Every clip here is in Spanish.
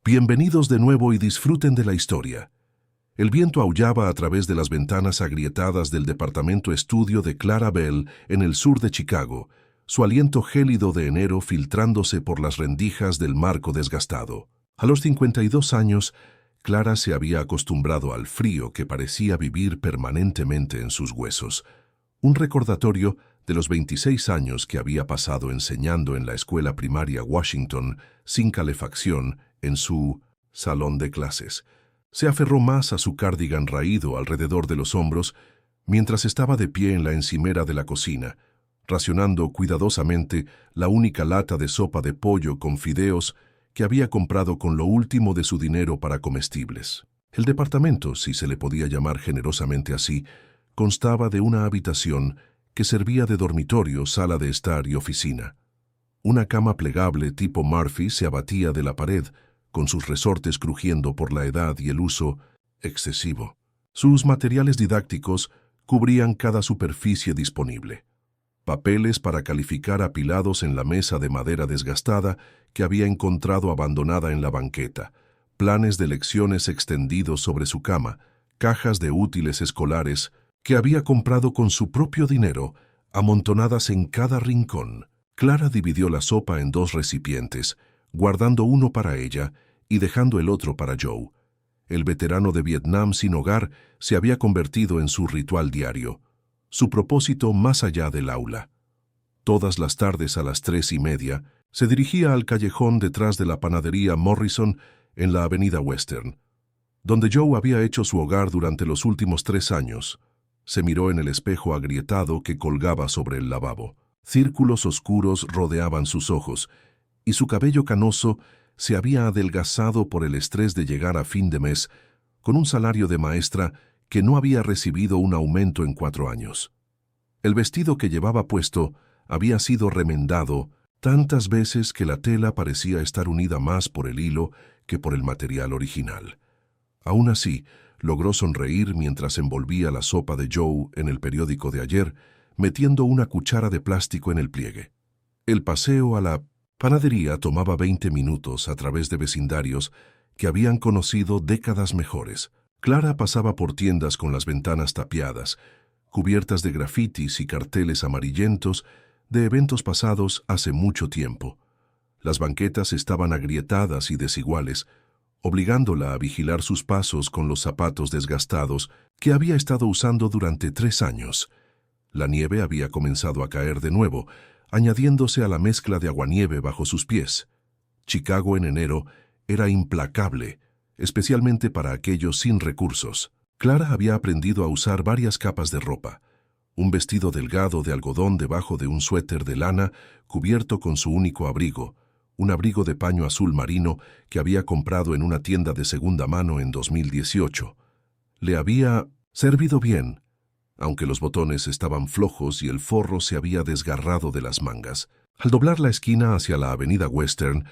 Bienvenidos de nuevo y disfruten de la historia. El viento aullaba a través de las ventanas agrietadas del departamento estudio de Clara Bell en el sur de Chicago, su aliento gélido de enero filtrándose por las rendijas del marco desgastado. A los 52 años, Clara se había acostumbrado al frío que parecía vivir permanentemente en sus huesos, un recordatorio de los 26 años que había pasado enseñando en la escuela primaria Washington sin calefacción en su salón de clases. Se aferró más a su cardigan raído alrededor de los hombros mientras estaba de pie en la encimera de la cocina, racionando cuidadosamente la única lata de sopa de pollo con fideos que había comprado con lo último de su dinero para comestibles. El departamento, si se le podía llamar generosamente así, constaba de una habitación que servía de dormitorio, sala de estar y oficina. Una cama plegable tipo Murphy se abatía de la pared, con sus resortes crujiendo por la edad y el uso excesivo. Sus materiales didácticos cubrían cada superficie disponible. Papeles para calificar apilados en la mesa de madera desgastada que había encontrado abandonada en la banqueta, planes de lecciones extendidos sobre su cama, cajas de útiles escolares que había comprado con su propio dinero, amontonadas en cada rincón. Clara dividió la sopa en 2 recipientes, guardando uno para ella y dejando el otro para Joe. El veterano de Vietnam sin hogar se había convertido en su ritual diario, su propósito más allá del aula. Todas las tardes a las 3:30 se dirigía al callejón detrás de la panadería Morrison en la avenida Western, donde Joe había hecho su hogar durante los últimos 3 años. Se miró en el espejo agrietado que colgaba sobre el lavabo. Círculos oscuros rodeaban sus ojos, y su cabello canoso se había adelgazado por el estrés de llegar a fin de mes con un salario de maestra que no había recibido un aumento en 4 años. El vestido que llevaba puesto había sido remendado tantas veces que la tela parecía estar unida más por el hilo que por el material original. Aún así, logró sonreír mientras envolvía la sopa de Joe en el periódico de ayer, metiendo una cuchara de plástico en el pliegue. El paseo a la panadería tomaba 20 minutos a través de vecindarios que habían conocido décadas mejores. Clara pasaba por tiendas con las ventanas tapiadas, cubiertas de grafitis y carteles amarillentos de eventos pasados hace mucho tiempo. Las banquetas estaban agrietadas y desiguales, obligándola a vigilar sus pasos con los zapatos desgastados que había estado usando durante 3 años. La nieve había comenzado a caer de nuevo, añadiéndose a la mezcla de aguanieve bajo sus pies. Chicago en enero era implacable, especialmente para aquellos sin recursos. Clara había aprendido a usar varias capas de ropa, un vestido delgado de algodón debajo de un suéter de lana cubierto con su único abrigo, un abrigo de paño azul marino que había comprado en una tienda de segunda mano en 2018. Le había servido bien, aunque los botones estaban flojos y el forro se había desgarrado de las mangas. Al doblar la esquina hacia la avenida Western,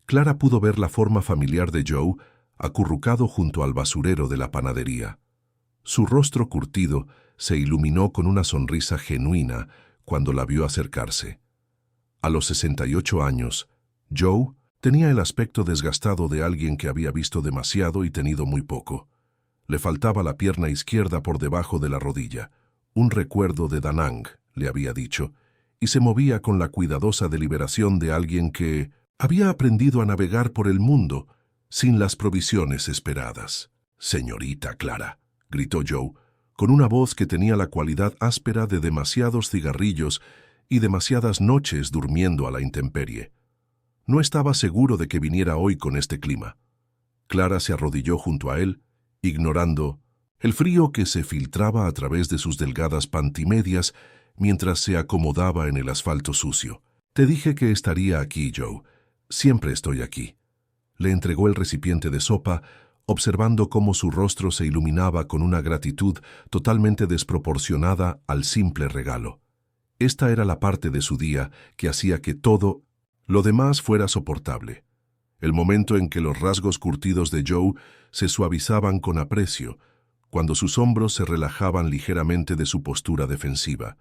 Clara pudo ver la forma familiar de Joe acurrucado junto al basurero de la panadería. Su rostro curtido se iluminó con una sonrisa genuina cuando la vio acercarse. A los 68 años, Joe tenía el aspecto desgastado de alguien que había visto demasiado y tenido muy poco. Le faltaba la pierna izquierda por debajo de la rodilla, un recuerdo de Da Nang, le había dicho, y se movía con la cuidadosa deliberación de alguien que había aprendido a navegar por el mundo sin las provisiones esperadas. «Señorita Clara», gritó Joe, con una voz que tenía la cualidad áspera de demasiados cigarrillos y demasiadas noches durmiendo a la intemperie. No estaba seguro de que viniera hoy con este clima. Clara se arrodilló junto a él, ignorando el frío que se filtraba a través de sus delgadas pantimedias mientras se acomodaba en el asfalto sucio. «Te dije que estaría aquí, Joe. Siempre estoy aquí». Le entregó el recipiente de sopa, observando cómo su rostro se iluminaba con una gratitud totalmente desproporcionada al simple regalo. Esta era la parte de su día que hacía que todo lo demás fuera soportable. El momento en que los rasgos curtidos de Joe se suavizaban con aprecio, cuando sus hombros se relajaban ligeramente de su postura defensiva.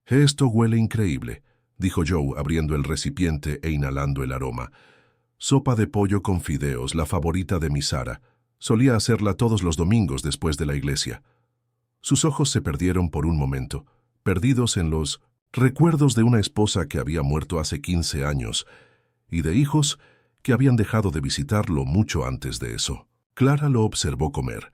«Esto huele increíble», dijo Joe abriendo el recipiente e inhalando el aroma. Sopa de pollo con fideos, la favorita de mi Sara. Solía hacerla todos los domingos después de la iglesia. Sus ojos se perdieron por un momento, perdidos en los recuerdos de una esposa que había muerto hace 15 años y de hijos que habían dejado de visitarlo mucho antes de eso. Clara lo observó comer,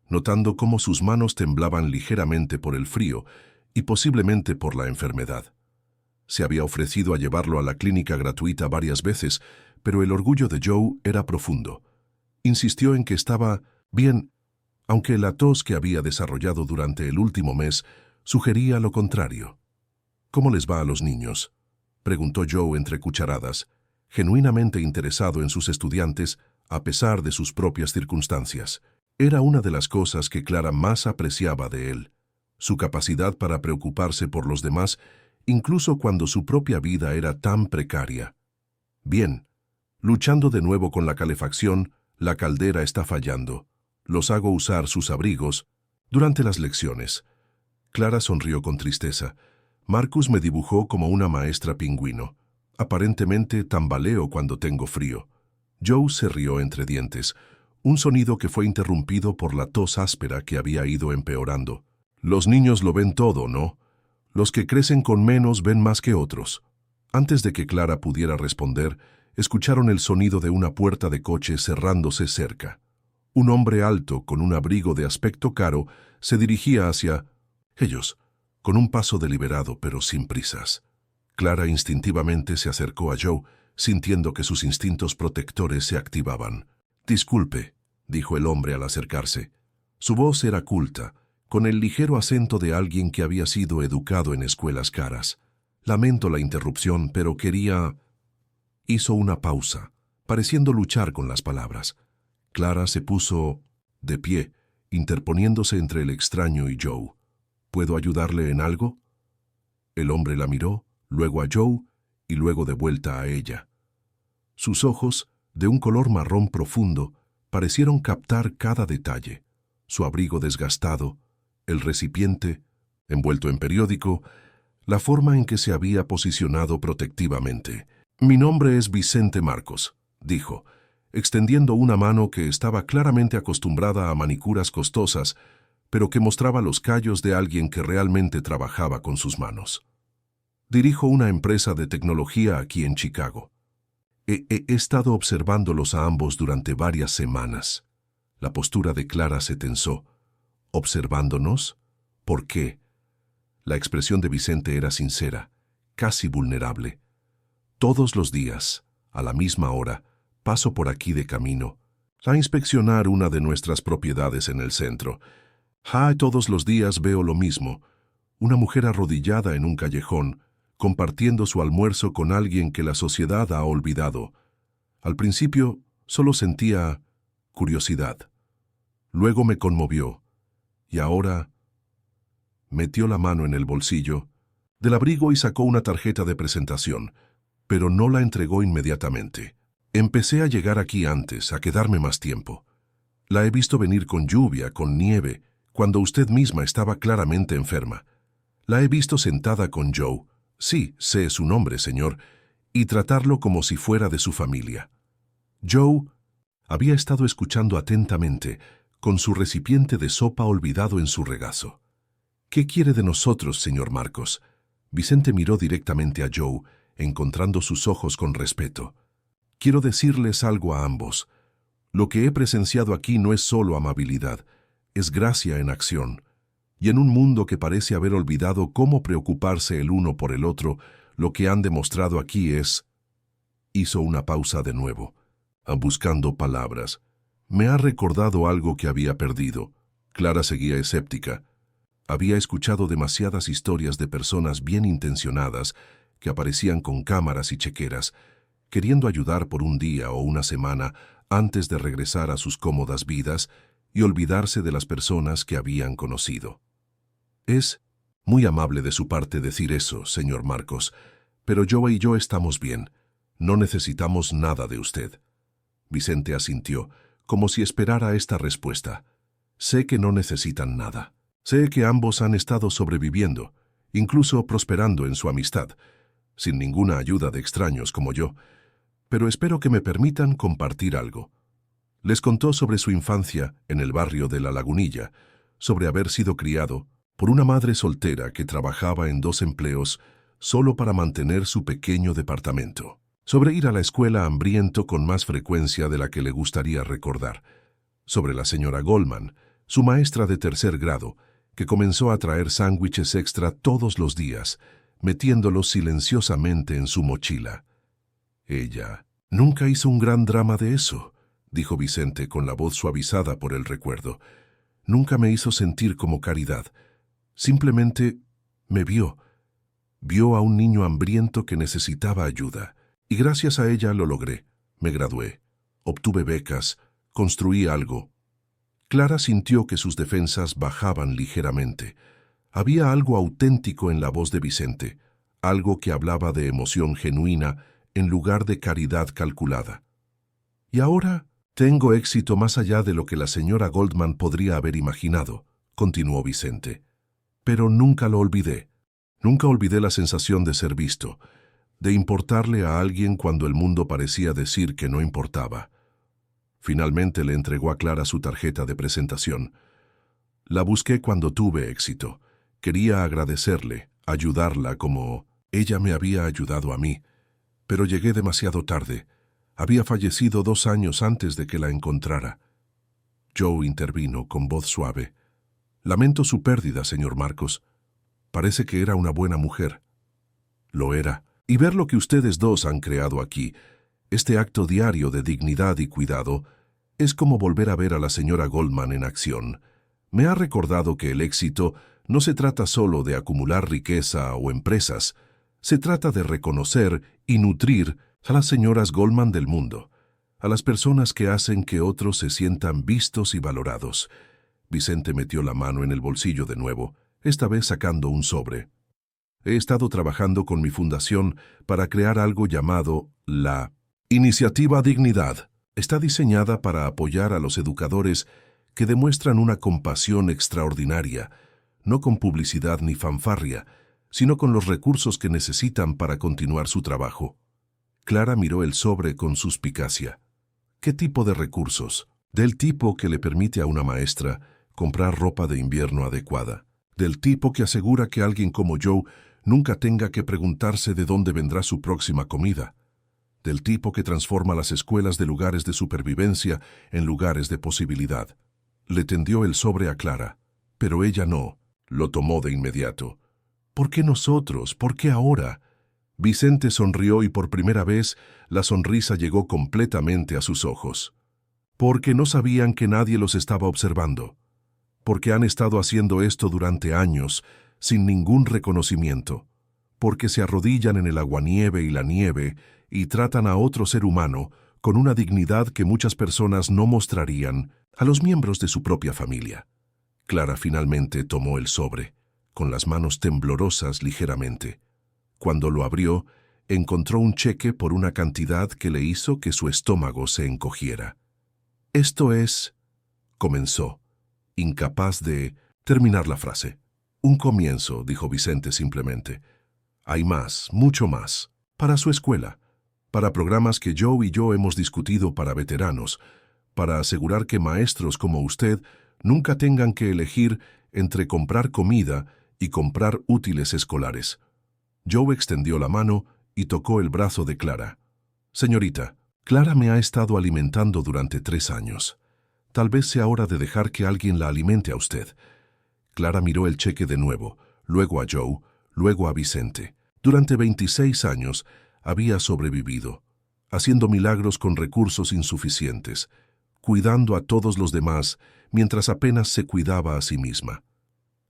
notando cómo sus manos temblaban ligeramente por el frío y posiblemente por la enfermedad. Se había ofrecido a llevarlo a la clínica gratuita varias veces, pero el orgullo de Joe era profundo. Insistió en que estaba bien, aunque la tos que había desarrollado durante el último mes sugería lo contrario. «¿Cómo les va a los niños?», preguntó Joe entre cucharadas, genuinamente interesado en sus estudiantes a pesar de sus propias circunstancias. Era una de las cosas que Clara más apreciaba de él, su capacidad para preocuparse por los demás, incluso cuando su propia vida era tan precaria. «Bien, luchando de nuevo con la calefacción, la caldera está fallando. Los hago usar sus abrigos durante las lecciones». Clara sonrió con tristeza. «Marcus me dibujó como una maestra pingüino. Aparentemente tambaleo cuando tengo frío». Joe se rió entre dientes, un sonido que fue interrumpido por la tos áspera que había ido empeorando. «Los niños lo ven todo, ¿no? Los que crecen con menos ven más que otros». Antes de que Clara pudiera responder, escucharon el sonido de una puerta de coche cerrándose cerca. Un hombre alto, con un abrigo de aspecto caro, se dirigía hacia ellos, con un paso deliberado pero sin prisas. Clara instintivamente se acercó a Joe, sintiendo que sus instintos protectores se activaban. «Disculpe», dijo el hombre al acercarse. Su voz era culta, con el ligero acento de alguien que había sido educado en escuelas caras. «Lamento la interrupción, pero quería...». Hizo una pausa, pareciendo luchar con las palabras. Clara se puso de pie, interponiéndose entre el extraño y Joe. «¿Puedo ayudarle en algo?». El hombre la miró, luego a Joe y luego de vuelta a ella. Sus ojos, de un color marrón profundo, parecieron captar cada detalle. Su abrigo desgastado, el recipiente, envuelto en periódico, la forma en que se había posicionado protectivamente. «Mi nombre es Vicente Marcos», dijo, extendiendo una mano que estaba claramente acostumbrada a manicuras costosas, pero que mostraba los callos de alguien que realmente trabajaba con sus manos. «Dirijo una empresa de tecnología aquí en Chicago. He estado observándolos a ambos durante varias semanas». La postura de Clara se tensó. «¿Observándonos? ¿Por qué?». La expresión de Vicente era sincera, casi vulnerable. «Todos los días, a la misma hora, paso por aquí de camino a inspeccionar una de nuestras propiedades en el centro. Todos los días veo lo mismo, una mujer arrodillada en un callejón, compartiendo su almuerzo con alguien que la sociedad ha olvidado. Al principio solo sentía curiosidad. Luego me conmovió, y ahora...». Metió la mano en el bolsillo del abrigo y sacó una tarjeta de presentación, pero no la entregó inmediatamente. «Empecé a llegar aquí antes, a quedarme más tiempo. La he visto venir con lluvia, con nieve, cuando usted misma estaba claramente enferma. La he visto sentada con Joe, sí, sé su nombre, señor, y tratarlo como si fuera de su familia». Joe había estado escuchando atentamente, con su recipiente de sopa olvidado en su regazo. «¿Qué quiere de nosotros, señor Marcos?». Vicente miró directamente a Joe, encontrando sus ojos con respeto. «Quiero decirles algo a ambos. Lo que he presenciado aquí no es solo amabilidad, es gracia en acción. Y en un mundo que parece haber olvidado cómo preocuparse el uno por el otro, lo que han demostrado aquí es...». Hizo una pausa de nuevo, buscando palabras. «Me ha recordado algo que había perdido». Clara seguía escéptica. Había escuchado demasiadas historias de personas bien intencionadas que aparecían con cámaras y chequeras, queriendo ayudar por un día o una semana antes de regresar a sus cómodas vidas y olvidarse de las personas que habían conocido. «Es muy amable de su parte decir eso, señor Marcos, pero Joe y yo estamos bien. No necesitamos nada de usted». Vicente asintió, como si esperara esta respuesta. «Sé que no necesitan nada. Sé que ambos han estado sobreviviendo, incluso prosperando en su amistad, sin ninguna ayuda de extraños como yo. pero espero que me permitan compartir algo. Les contó sobre su infancia en el barrio de La Lagunilla, sobre haber sido criado por una madre soltera que trabajaba en 2 empleos solo para mantener su pequeño departamento, sobre ir a la escuela hambriento con más frecuencia de la que le gustaría recordar, sobre la señora Goldman, su maestra de 3er grado, que comenzó a traer sándwiches extra todos los días, metiéndolos silenciosamente en su mochila. Ella nunca hizo un gran drama de eso, dijo Vicente con la voz suavizada por el recuerdo. Nunca me hizo sentir como Caridad. Simplemente me vio. Vio a un niño hambriento que necesitaba ayuda, y gracias a ella lo logré. Me gradué, obtuve becas, construí algo. Clara sintió que sus defensas bajaban ligeramente. Había algo auténtico en la voz de Vicente, algo que hablaba de emoción genuina en lugar de caridad calculada. Y ahora tengo éxito más allá de lo que la señora Goldman podría haber imaginado, continuó Vicente. Pero nunca lo olvidé. Nunca olvidé la sensación de ser visto, de importarle a alguien cuando el mundo parecía decir que no importaba. Finalmente le entregó a Clara su tarjeta de presentación. La busqué cuando tuve éxito. Quería agradecerle, ayudarla como ella me había ayudado a mí, pero llegué demasiado tarde. Había fallecido 2 años antes de que la encontrara. Joe intervino con voz suave. Lamento su pérdida, señor Marcos. Parece que era una buena mujer. Lo era. Y ver lo que ustedes dos han creado aquí, este acto diario de dignidad y cuidado, es como volver a ver a la señora Goldman en acción. Me ha recordado que el éxito no se trata solo de acumular riqueza o empresas, se trata de reconocer y nutrir a las señoras Goldman del mundo, a las personas que hacen que otros se sientan vistos y valorados. Vicente metió la mano en el bolsillo de nuevo, esta vez sacando un sobre. He estado trabajando con mi fundación para crear algo llamado la Iniciativa Dignidad. Está diseñada para apoyar a los educadores que demuestran una compasión extraordinaria, no con publicidad ni fanfarria, sino con los recursos que necesitan para continuar su trabajo. Clara miró el sobre con suspicacia. ¿Qué tipo de recursos? Del tipo que le permite a una maestra comprar ropa de invierno adecuada. Del tipo que asegura que alguien como Joe nunca tenga que preguntarse de dónde vendrá su próxima comida. Del tipo que transforma las escuelas de lugares de supervivencia en lugares de posibilidad. Le tendió el sobre a Clara, pero ella no. Lo tomó de inmediato. ¿Por qué nosotros? ¿Por qué ahora? Vicente sonrió y por primera vez la sonrisa llegó completamente a sus ojos. Porque no sabían que nadie los estaba observando. Porque han estado haciendo esto durante años, sin ningún reconocimiento. Porque se arrodillan en el aguanieve y la nieve y tratan a otro ser humano con una dignidad que muchas personas no mostrarían a los miembros de su propia familia. Clara finalmente tomó el sobre, con las manos temblorosas ligeramente. Cuando lo abrió, encontró un cheque por una cantidad que le hizo que su estómago se encogiera. «Esto es», comenzó, incapaz de terminar la frase. «Un comienzo», dijo Vicente simplemente. «Hay más, mucho más, para su escuela, para programas que Joe y yo hemos discutido para veteranos, para asegurar que maestros como usted nunca tengan que elegir entre comprar comida y comprar útiles escolares». Joe extendió la mano y tocó el brazo de Clara. «Señorita, Clara me ha estado alimentando durante 3 años. Tal vez sea hora de dejar que alguien la alimente a usted». Clara miró el cheque de nuevo, luego a Joe, luego a Vicente. Durante 26 años había sobrevivido, haciendo milagros con recursos insuficientes, cuidando a todos los demás mientras apenas se cuidaba a sí misma.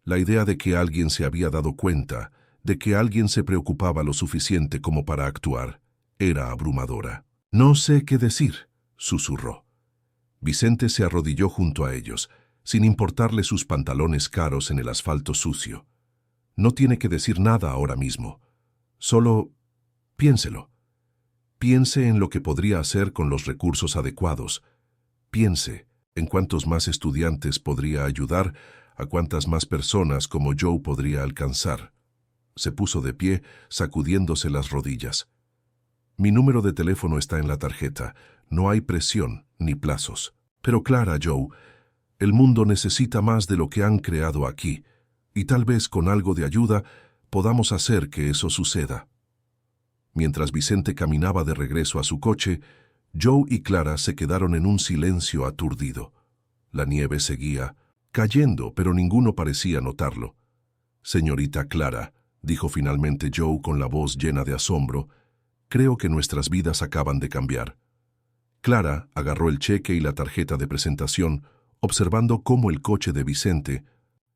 La idea de que alguien se había dado cuenta, de que alguien se preocupaba lo suficiente como para actuar, era abrumadora. «No sé qué decir», susurró. Vicente se arrodilló junto a ellos, sin importarle sus pantalones caros en el asfalto sucio. «No tiene que decir nada ahora mismo. Solo piénselo. Piense en lo que podría hacer con los recursos adecuados. Piense en cuántos más estudiantes podría ayudar, a cuántas más personas como Joe podría alcanzar». Se puso de pie, sacudiéndose las rodillas. Mi número de teléfono está en la tarjeta. No hay presión ni plazos. Pero Clara, Joe, el mundo necesita más de lo que han creado aquí, y tal vez con algo de ayuda podamos hacer que eso suceda. Mientras Vicente caminaba de regreso a su coche, Joe y Clara se quedaron en un silencio aturdido. La nieve seguía cayendo, pero ninguno parecía notarlo. «Señorita Clara», dijo finalmente Joe con la voz llena de asombro, «creo que nuestras vidas acaban de cambiar». Clara agarró el cheque y la tarjeta de presentación, observando cómo el coche de Vicente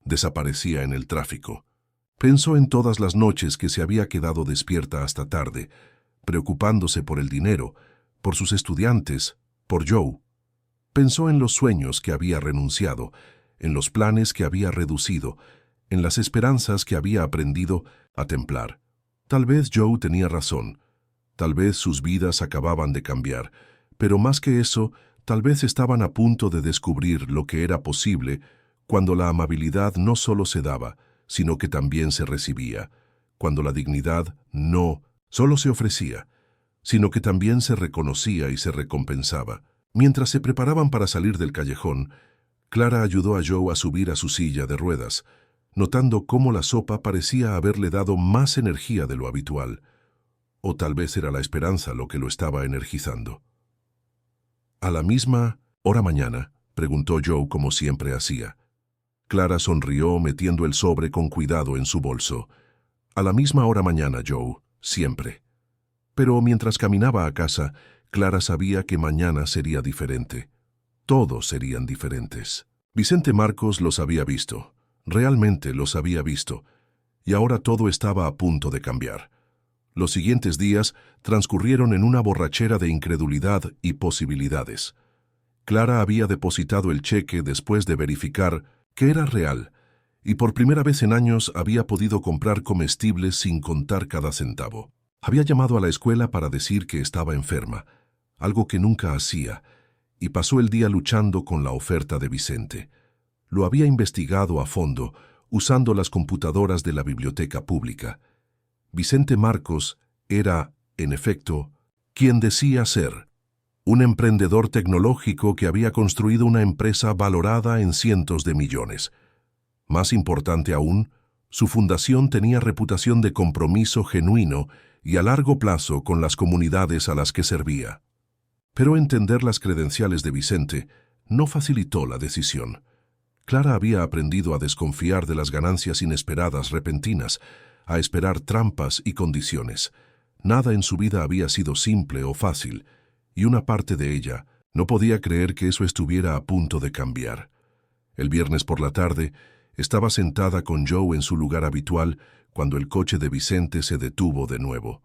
desaparecía en el tráfico. Pensó en todas las noches que se había quedado despierta hasta tarde, preocupándose por el dinero, por sus estudiantes, por Joe. Pensó en los sueños que había renunciado, en los planes que había reducido, en las esperanzas que había aprendido a templar. Tal vez Joe tenía razón, tal vez sus vidas acababan de cambiar, pero más que eso, tal vez estaban a punto de descubrir lo que era posible cuando la amabilidad no solo se daba, sino que también se recibía, cuando la dignidad no solo se ofrecía, sino que también se reconocía y se recompensaba. Mientras se preparaban para salir del callejón, Clara ayudó a Joe a subir a su silla de ruedas, notando cómo la sopa parecía haberle dado más energía de lo habitual, o tal vez era la esperanza lo que lo estaba energizando. «¿A la misma hora mañana?», preguntó Joe como siempre hacía. Clara sonrió metiendo el sobre con cuidado en su bolso. «A la misma hora mañana, Joe, siempre». Pero mientras caminaba a casa, Clara sabía que mañana sería diferente. Todos serían diferentes. Vicente Marcos los había visto, realmente los había visto, y ahora todo estaba a punto de cambiar. Los siguientes días transcurrieron en una borrachera de incredulidad y posibilidades. Clara había depositado el cheque después de verificar que era real, y por primera vez en años había podido comprar comestibles sin contar cada centavo. Había llamado a la escuela para decir que estaba enferma, algo que nunca hacía, y pasó el día luchando con la oferta de Vicente. Lo había investigado a fondo, usando las computadoras de la biblioteca pública. Vicente Marcos era, en efecto, quien decía ser. Un emprendedor tecnológico que había construido una empresa valorada en cientos de millones. Más importante aún, su fundación tenía reputación de compromiso genuino y a largo plazo con las comunidades a las que servía. Pero entender las credenciales de Vicente no facilitó la decisión. Clara había aprendido a desconfiar de las ganancias inesperadas repentinas, a esperar trampas y condiciones. Nada en su vida había sido simple o fácil, y una parte de ella no podía creer que eso estuviera a punto de cambiar. El viernes por la tarde, estaba sentada con Joe en su lugar habitual cuando el coche de Vicente se detuvo de nuevo.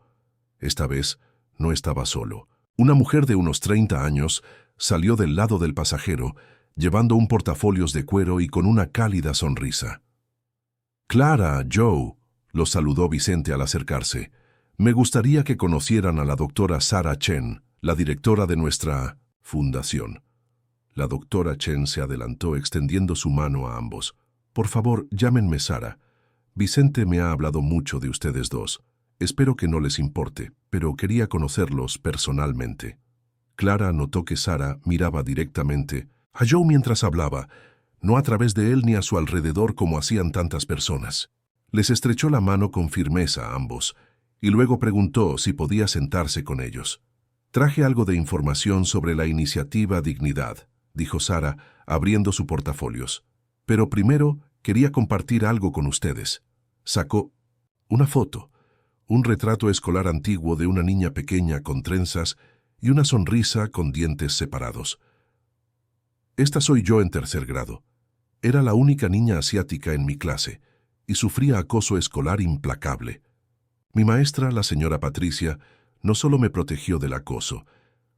Esta vez no estaba solo. Una mujer de unos 30 años salió del lado del pasajero, llevando un portafolios de cuero y con una cálida sonrisa. «Clara, Joe», los saludó Vicente al acercarse. «Me gustaría que conocieran a la doctora Sarah Chen, la directora de nuestra fundación». La doctora Chen se adelantó extendiendo su mano a ambos. «Por favor, llámenme Sarah. Vicente me ha hablado mucho de ustedes dos. Espero que no les importe, pero quería conocerlos personalmente». Clara notó que Sarah miraba directamente a Joe mientras hablaba, no a través de él ni a su alrededor como hacían tantas personas. Les estrechó la mano con firmeza a ambos, y luego preguntó si podía sentarse con ellos. «Traje algo de información sobre la iniciativa Dignidad», dijo Sarah, abriendo su portafolios. «Pero primero quería compartir algo con ustedes». Sacó una foto, un retrato escolar antiguo de una niña pequeña con trenzas y una sonrisa con dientes separados. «Esta soy yo en 3er grado. Era la única niña asiática en mi clase y sufría acoso escolar implacable. Mi maestra, la señora Patricia, no solo me protegió del acoso,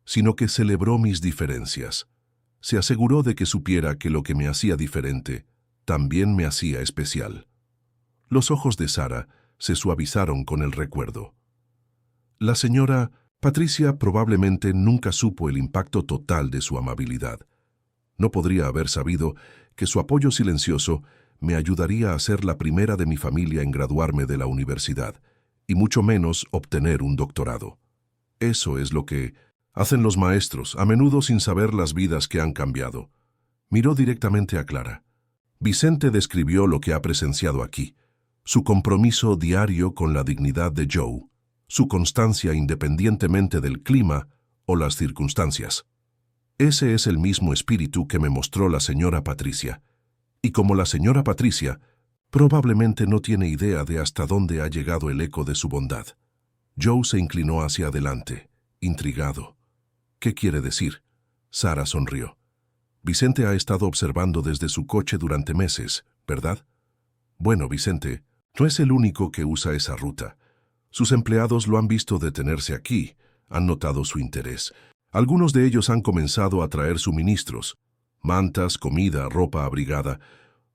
sino que celebró mis diferencias. Se aseguró de que supiera que lo que me hacía diferente también me hacía especial». Los ojos de Sarah se suavizaron con el recuerdo. La señora Patricia probablemente nunca supo el impacto total de su amabilidad. No podría haber sabido que su apoyo silencioso me ayudaría a ser la primera de mi familia en graduarme de la universidad, y mucho menos obtener un doctorado. Eso es lo que hacen los maestros, a menudo sin saber las vidas que han cambiado. Miró directamente a Clara. Vicente describió lo que ha presenciado aquí, su compromiso diario con la dignidad de Joe, su constancia independientemente del clima o las circunstancias. Ese es el mismo espíritu que me mostró la señora Patricia. Y como la señora Patricia, probablemente no tiene idea de hasta dónde ha llegado el eco de su bondad. Joe se inclinó hacia adelante, intrigado. ¿Qué quiere decir? Sara sonrió. Vicente ha estado observando desde su coche durante meses, ¿verdad? Bueno, Vicente, no es el único que usa esa ruta. Sus empleados lo han visto detenerse aquí, han notado su interés. Algunos de ellos han comenzado a traer suministros, mantas, comida, ropa abrigada.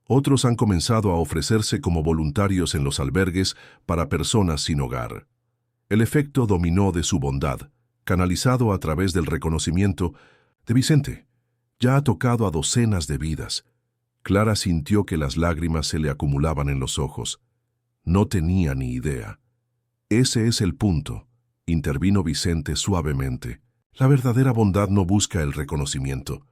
Otros han comenzado a ofrecerse como voluntarios en los albergues para personas sin hogar. El efecto dominó de su bondad, canalizado a través del reconocimiento de Vicente. Ya ha tocado a docenas de vidas. Clara sintió que las lágrimas se le acumulaban en los ojos. No tenía ni idea. Ese es el punto, intervino Vicente suavemente. La verdadera bondad no busca el reconocimiento,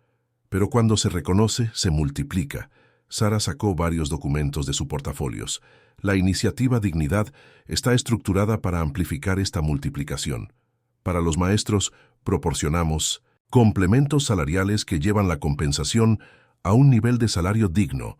pero cuando se reconoce, se multiplica. Sara sacó varios documentos de su portafolios. La iniciativa Dignidad está estructurada para amplificar esta multiplicación. Para los maestros, proporcionamos complementos salariales que llevan la compensación a un nivel de salario digno,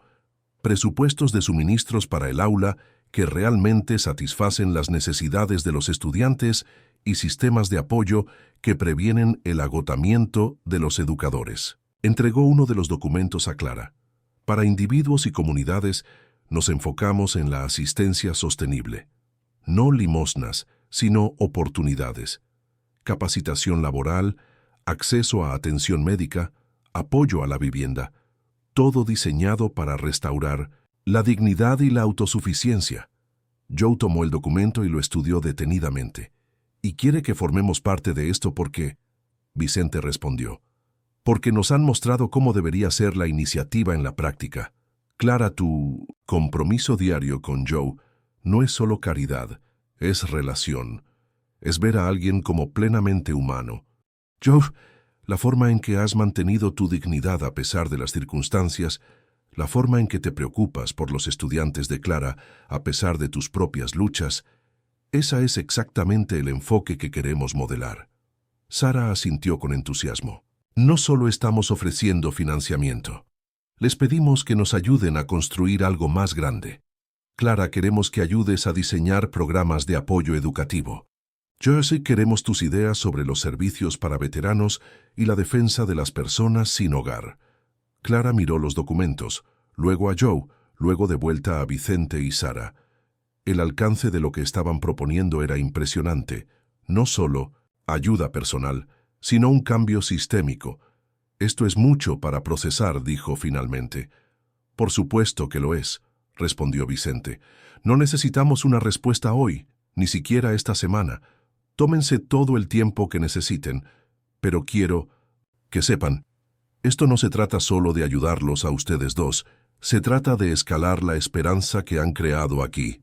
presupuestos de suministros para el aula que realmente satisfacen las necesidades de los estudiantes y sistemas de apoyo que previenen el agotamiento de los educadores. Entregó uno de los documentos a Clara. Para individuos y comunidades nos enfocamos en la asistencia sostenible. No limosnas, sino oportunidades. Capacitación laboral, acceso a atención médica, apoyo a la vivienda, todo diseñado para restaurar la dignidad y la autosuficiencia. Joe tomó el documento y lo estudió detenidamente. ¿Y quiere que formemos parte de esto porque? Vicente respondió. Porque nos han mostrado cómo debería ser la iniciativa en la práctica. Clara, tu compromiso diario con Joe no es solo caridad, es relación. Es ver a alguien como plenamente humano. Joe, la forma en que has mantenido tu dignidad a pesar de las circunstancias, la forma en que te preocupas por los estudiantes de Clara a pesar de tus propias luchas, esa es exactamente el enfoque que queremos modelar. Sara asintió con entusiasmo. No solo estamos ofreciendo financiamiento. Les pedimos que nos ayuden a construir algo más grande. Clara, queremos que ayudes a diseñar programas de apoyo educativo. Jersey, queremos tus ideas sobre los servicios para veteranos y la defensa de las personas sin hogar. Clara miró los documentos, luego a Joe, luego de vuelta a Vicente y Sara. El alcance de lo que estaban proponiendo era impresionante. No solo ayuda personal, sino un cambio sistémico. Esto es mucho para procesar, dijo finalmente. Por supuesto que lo es, respondió Vicente. No necesitamos una respuesta hoy, ni siquiera esta semana. Tómense todo el tiempo que necesiten, pero quiero que sepan, esto no se trata solo de ayudarlos a ustedes dos, se trata de escalar la esperanza que han creado aquí.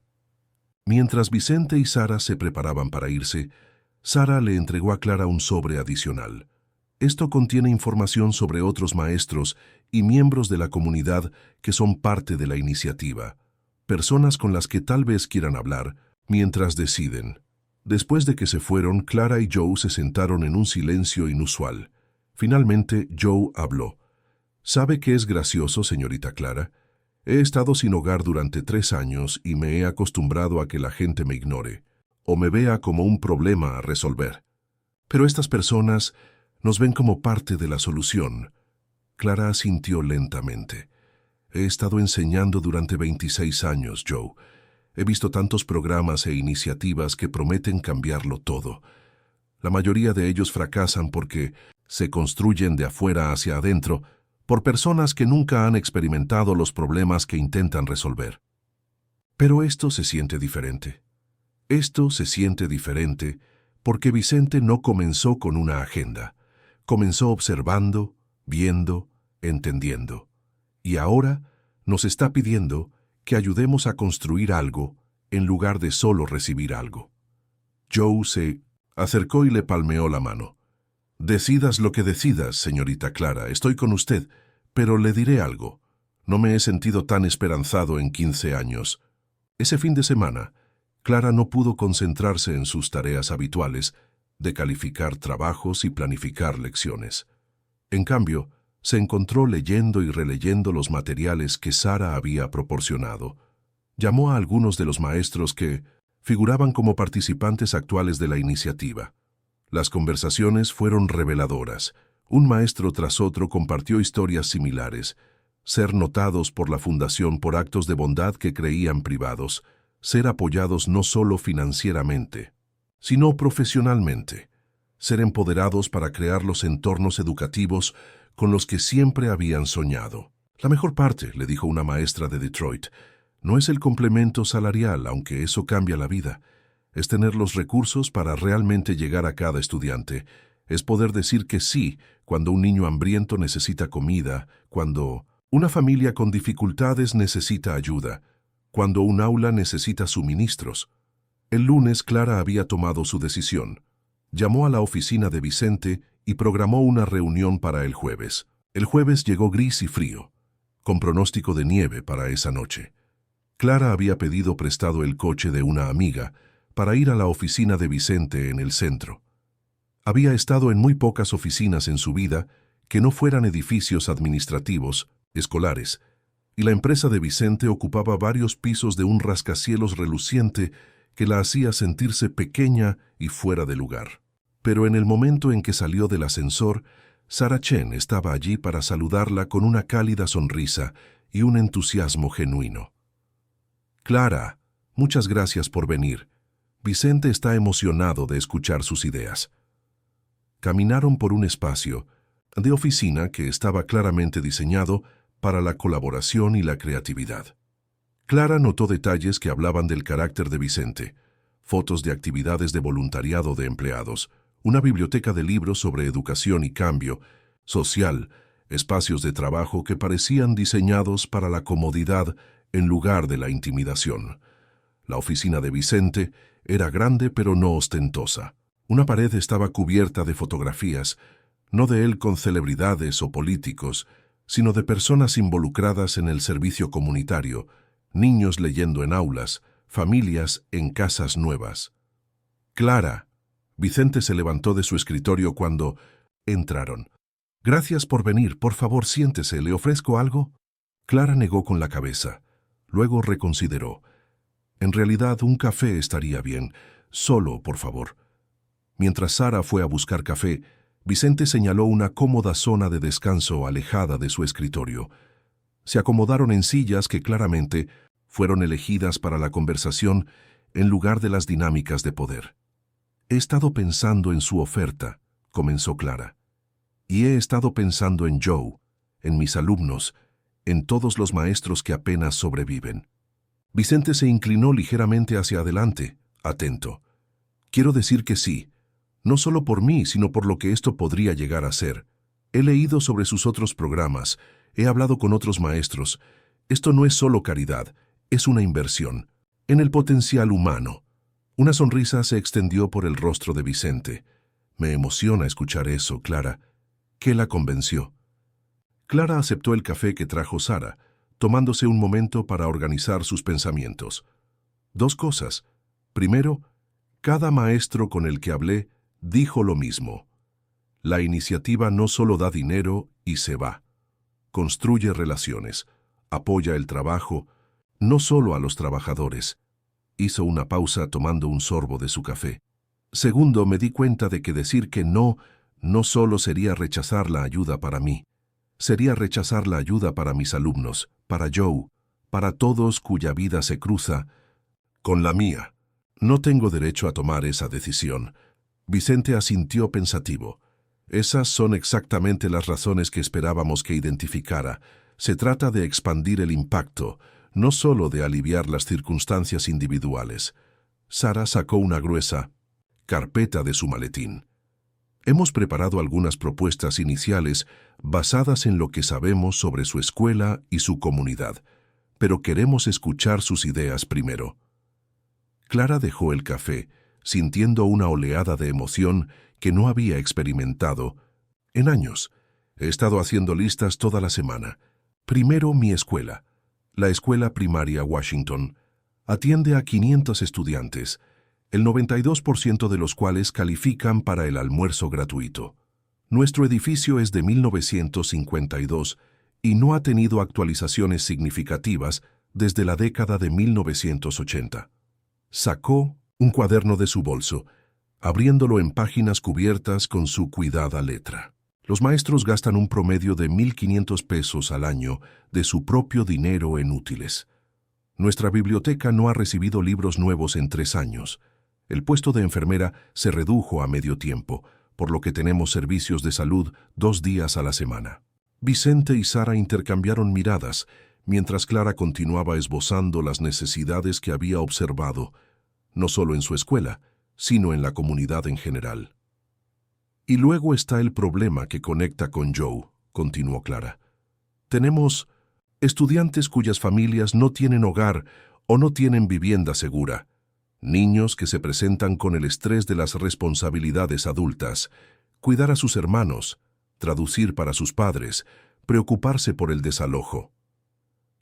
Mientras Vicente y Sara se preparaban para irse, Sara le entregó a Clara un sobre adicional. Esto contiene información sobre otros maestros y miembros de la comunidad que son parte de la iniciativa, personas con las que tal vez quieran hablar mientras deciden. Después de que se fueron, Clara y Joe se sentaron en un silencio inusual. Finalmente, Joe habló. ¿Sabe qué es gracioso, señorita Clara? He estado sin hogar durante 3 años y me he acostumbrado a que la gente me ignore o me vea como un problema a resolver. Pero estas personas nos ven como parte de la solución. Clara asintió lentamente. He estado enseñando durante 26 años, Joe. He visto tantos programas e iniciativas que prometen cambiarlo todo. La mayoría de ellos fracasan porque se construyen de afuera hacia adentro por personas que nunca han experimentado los problemas que intentan resolver. Pero esto se siente diferente. Esto se siente diferente porque Vicente no comenzó con una agenda. Comenzó observando, viendo, entendiendo. Y ahora nos está pidiendo que ayudemos a construir algo en lugar de solo recibir algo. Joe se Acercó y le palmeó la mano. Decidas lo que decidas, señorita Clara, estoy con usted, pero le diré algo. No me he sentido tan esperanzado en 15 años. Ese fin de semana, Clara no pudo concentrarse en sus tareas habituales de calificar trabajos y planificar lecciones. En cambio, se encontró leyendo y releyendo los materiales que Sara había proporcionado. Llamó a algunos de los maestros que figuraban como participantes actuales de la iniciativa. Las conversaciones fueron reveladoras. Un maestro tras otro compartió historias similares: ser notados por la fundación por actos de bondad que creían privados, ser apoyados no solo financieramente, sino profesionalmente, ser empoderados para crear los entornos educativos con los que siempre habían soñado. La mejor parte, le dijo una maestra de Detroit, no es el complemento salarial, aunque eso cambia la vida. Es tener los recursos para realmente llegar a cada estudiante. Es poder decir que sí cuando un niño hambriento necesita comida, cuando una familia con dificultades necesita ayuda, cuando un aula necesita suministros. El lunes Clara había tomado su decisión. Llamó a la oficina de Vicente y programó una reunión para el jueves. El jueves llegó gris y frío, con pronóstico de nieve para esa noche. Clara había pedido prestado el coche de una amiga para ir a la oficina de Vicente en el centro. Había estado en muy pocas oficinas en su vida que no fueran edificios administrativos, escolares, y la empresa de Vicente ocupaba varios pisos de un rascacielos reluciente que la hacía sentirse pequeña y fuera de lugar. Pero en el momento en que salió del ascensor, Sara Chen estaba allí para saludarla con una cálida sonrisa y un entusiasmo genuino. «Clara, muchas gracias por venir. Vicente está emocionado de escuchar sus ideas». Caminaron por un espacio de oficina que estaba claramente diseñado para la colaboración y la creatividad. Clara notó detalles que hablaban del carácter de Vicente: fotos de actividades de voluntariado de empleados, una biblioteca de libros sobre educación y cambio social, espacios de trabajo que parecían diseñados para la comodidad en lugar de la intimidación. La oficina de Vicente era grande pero no ostentosa. Una pared estaba cubierta de fotografías, no de él con celebridades o políticos, sino de personas involucradas en el servicio comunitario, niños leyendo en aulas, familias en casas nuevas. «Clara». Vicente se levantó de su escritorio cuando entraron. «Gracias por venir, por favor siéntese, ¿le ofrezco algo?». Clara negó con la cabeza. Luego reconsideró. «En realidad un café estaría bien. Solo, por favor». Mientras Sara fue a buscar café, Vicente señaló una cómoda zona de descanso alejada de su escritorio. Se acomodaron en sillas que claramente fueron elegidas para la conversación en lugar de las dinámicas de poder. «He estado pensando en su oferta», comenzó Clara. «Y he estado pensando en Joe, en mis alumnos, en todos los maestros que apenas sobreviven». Vicente se inclinó ligeramente hacia adelante, atento. «Quiero decir que sí, no solo por mí, sino por lo que esto podría llegar a ser. He leído sobre sus otros programas, he hablado con otros maestros. Esto no es solo caridad, es una inversión en el potencial humano». Una sonrisa se extendió por el rostro de Vicente. «Me emociona escuchar eso, Clara». ¿Qué la convenció? Clara aceptó el café que trajo Sara, tomándose un momento para organizar sus pensamientos. Dos cosas. Primero, cada maestro con el que hablé dijo lo mismo. La iniciativa no solo da dinero y se va. Construye relaciones, apoya el trabajo, no solo a los trabajadores. Hizo una pausa tomando un sorbo de su café. Segundo, me di cuenta de que decir que no solo sería rechazar la ayuda para mí. Sería rechazar la ayuda para mis alumnos, para Joe, para todos cuya vida se cruza con la mía. No tengo derecho a tomar esa decisión. Vicente asintió pensativo. Esas son exactamente las razones que esperábamos que identificara. Se trata de expandir el impacto, no solo de aliviar las circunstancias individuales. Sara sacó una gruesa carpeta de su maletín. Hemos preparado algunas propuestas iniciales basadas en lo que sabemos sobre su escuela y su comunidad, pero queremos escuchar sus ideas primero. Clara dejó el café, sintiendo una oleada de emoción que no había experimentado en años. He estado haciendo listas toda la semana. Primero, mi escuela. La escuela primaria Washington atiende a 500 estudiantes, el 92% de los cuales califican para el almuerzo gratuito. Nuestro edificio es de 1952 y no ha tenido actualizaciones significativas desde la década de 1980. Sacó un cuaderno de su bolso, abriéndolo en páginas cubiertas con su cuidada letra. Los maestros gastan un promedio de $1,500 al año de su propio dinero en útiles. Nuestra biblioteca no ha recibido libros nuevos en 3 años. El puesto de enfermera se redujo a medio tiempo, por lo que tenemos servicios de salud 2 días a la semana. Vicente y Sara intercambiaron miradas, mientras Clara continuaba esbozando las necesidades que había observado, no solo en su escuela, sino en la comunidad en general. Y luego está el problema que conecta con Joe, continuó Clara. Tenemos estudiantes cuyas familias no tienen hogar o no tienen vivienda segura, niños que se presentan con el estrés de las responsabilidades adultas, cuidar a sus hermanos, traducir para sus padres, preocuparse por el desalojo.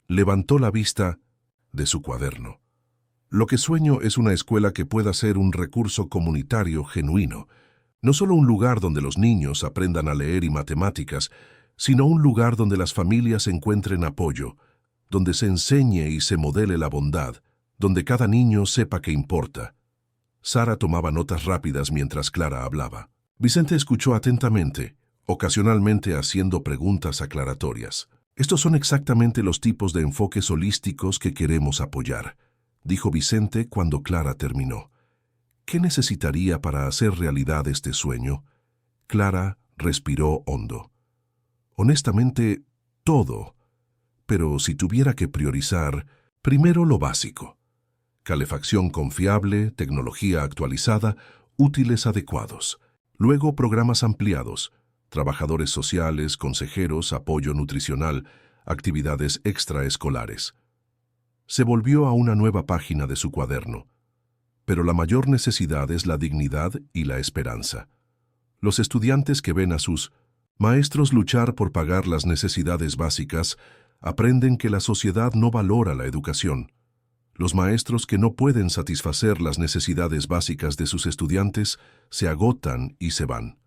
Levantó la vista de su cuaderno. Lo que sueño es una escuela que pueda ser un recurso comunitario genuino, no solo un lugar donde los niños aprendan a leer y matemáticas, sino un lugar donde las familias encuentren apoyo, donde se enseñe y se modele la bondad, donde cada niño sepa que importa. Sara tomaba notas rápidas mientras Clara hablaba. Vicente escuchó atentamente, ocasionalmente haciendo preguntas aclaratorias. Estos son exactamente los tipos de enfoques holísticos que queremos apoyar, dijo Vicente cuando Clara terminó. ¿Qué necesitaría para hacer realidad este sueño? Clara respiró hondo. Honestamente, todo. Pero si tuviera que priorizar, primero lo básico. Calefacción confiable, tecnología actualizada, útiles adecuados. Luego programas ampliados, trabajadores sociales, consejeros, apoyo nutricional, actividades extraescolares. Se volvió a una nueva página de su cuaderno. Pero la mayor necesidad es la dignidad y la esperanza. Los estudiantes que ven a sus maestros luchar por pagar las necesidades básicas aprenden que la sociedad no valora la educación. Los maestros que no pueden satisfacer las necesidades básicas de sus estudiantes se agotan y se van.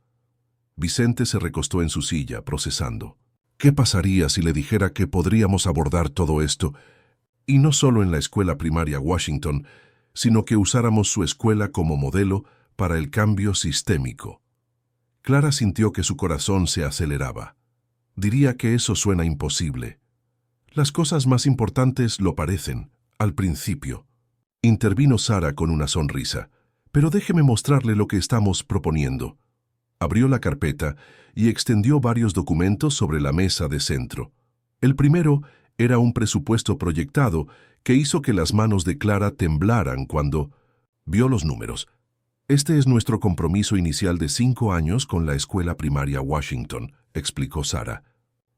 Vicente se recostó en su silla, procesando. ¿Qué pasaría si le dijera que podríamos abordar todo esto, y no solo en la escuela primaria Washington, sino que usáramos su escuela como modelo para el cambio sistémico? Clara sintió que su corazón se aceleraba. Diría que eso suena imposible. Las cosas más importantes lo parecen, al principio. Intervino Sara con una sonrisa. Pero déjeme mostrarle lo que estamos proponiendo. Abrió la carpeta y extendió varios documentos sobre la mesa de centro. El primero era un presupuesto proyectado que hizo que las manos de Clara temblaran cuando vio los números. Este es nuestro compromiso inicial de 5 años con la escuela primaria Washington, explicó Sara.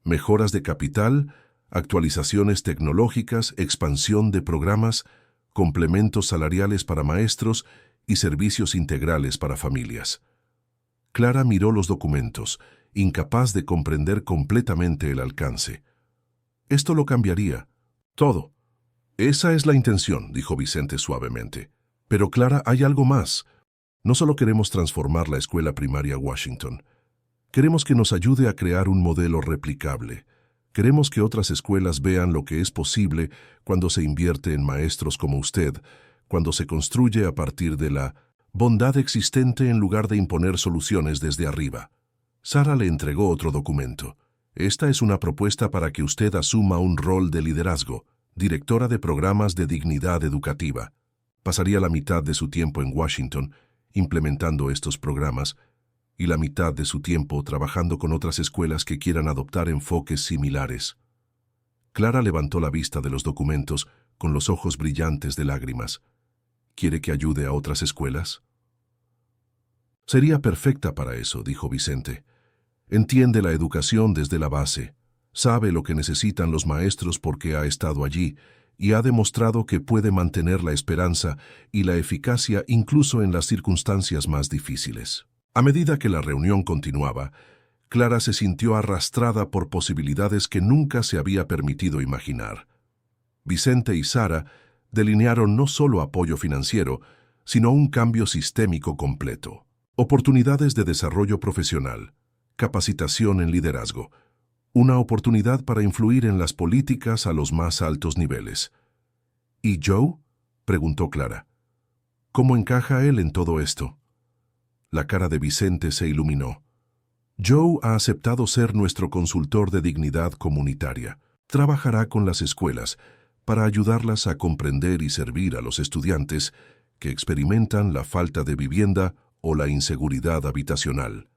Mejoras de capital, actualizaciones tecnológicas, expansión de programas, complementos salariales para maestros y servicios integrales para familias. Clara miró los documentos, incapaz de comprender completamente el alcance. Esto lo cambiaría. Todo. Esa es la intención, dijo Vicente suavemente. Pero Clara, hay algo más. No solo queremos transformar la escuela primaria Washington. Queremos que nos ayude a crear un modelo replicable. Queremos que otras escuelas vean lo que es posible cuando se invierte en maestros como usted, cuando se construye a partir de la bondad existente en lugar de imponer soluciones desde arriba. Sara le entregó otro documento. Esta es una propuesta para que usted asuma un rol de liderazgo, directora de programas de dignidad educativa. Pasaría la mitad de su tiempo en Washington implementando estos programas y la mitad de su tiempo trabajando con otras escuelas que quieran adoptar enfoques similares. Clara levantó la vista de los documentos con los ojos brillantes de lágrimas. ¿Quiere que ayude a otras escuelas? Sería perfecta para eso, dijo Vicente. Entiende la educación desde la base. Sabe lo que necesitan los maestros porque ha estado allí y ha demostrado que puede mantener la esperanza y la eficacia incluso en las circunstancias más difíciles. A medida que la reunión continuaba, Clara se sintió arrastrada por posibilidades que nunca se había permitido imaginar. Vicente y Sara delinearon no solo apoyo financiero, sino un cambio sistémico completo. Oportunidades de desarrollo profesional, capacitación en liderazgo, una oportunidad para influir en las políticas a los más altos niveles. ¿Y Joe?, preguntó Clara. ¿Cómo encaja él en todo esto? La cara de Vicente se iluminó. Joe ha aceptado ser nuestro consultor de dignidad comunitaria. Trabajará con las escuelas para ayudarlas a comprender y servir a los estudiantes que experimentan la falta de vivienda o la inseguridad habitacional.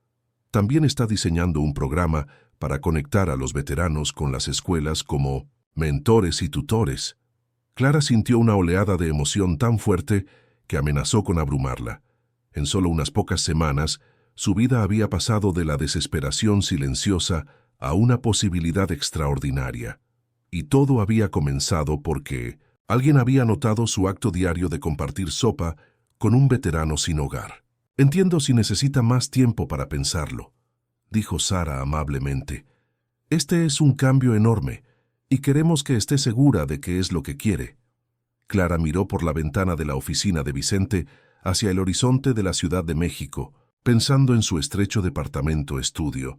También está diseñando un programa para conectar a los veteranos con las escuelas como mentores y tutores. Clara sintió una oleada de emoción tan fuerte que amenazó con abrumarla. En solo unas pocas semanas, su vida había pasado de la desesperación silenciosa a una posibilidad extraordinaria. Y todo había comenzado porque alguien había notado su acto diario de compartir sopa con un veterano sin hogar. «Entiendo si necesita más tiempo para pensarlo», dijo Sara amablemente. «Este es un cambio enorme y queremos que esté segura de que es lo que quiere». Clara miró por la ventana de la oficina de Vicente hacia el horizonte de la Ciudad de México, pensando en su estrecho departamento estudio,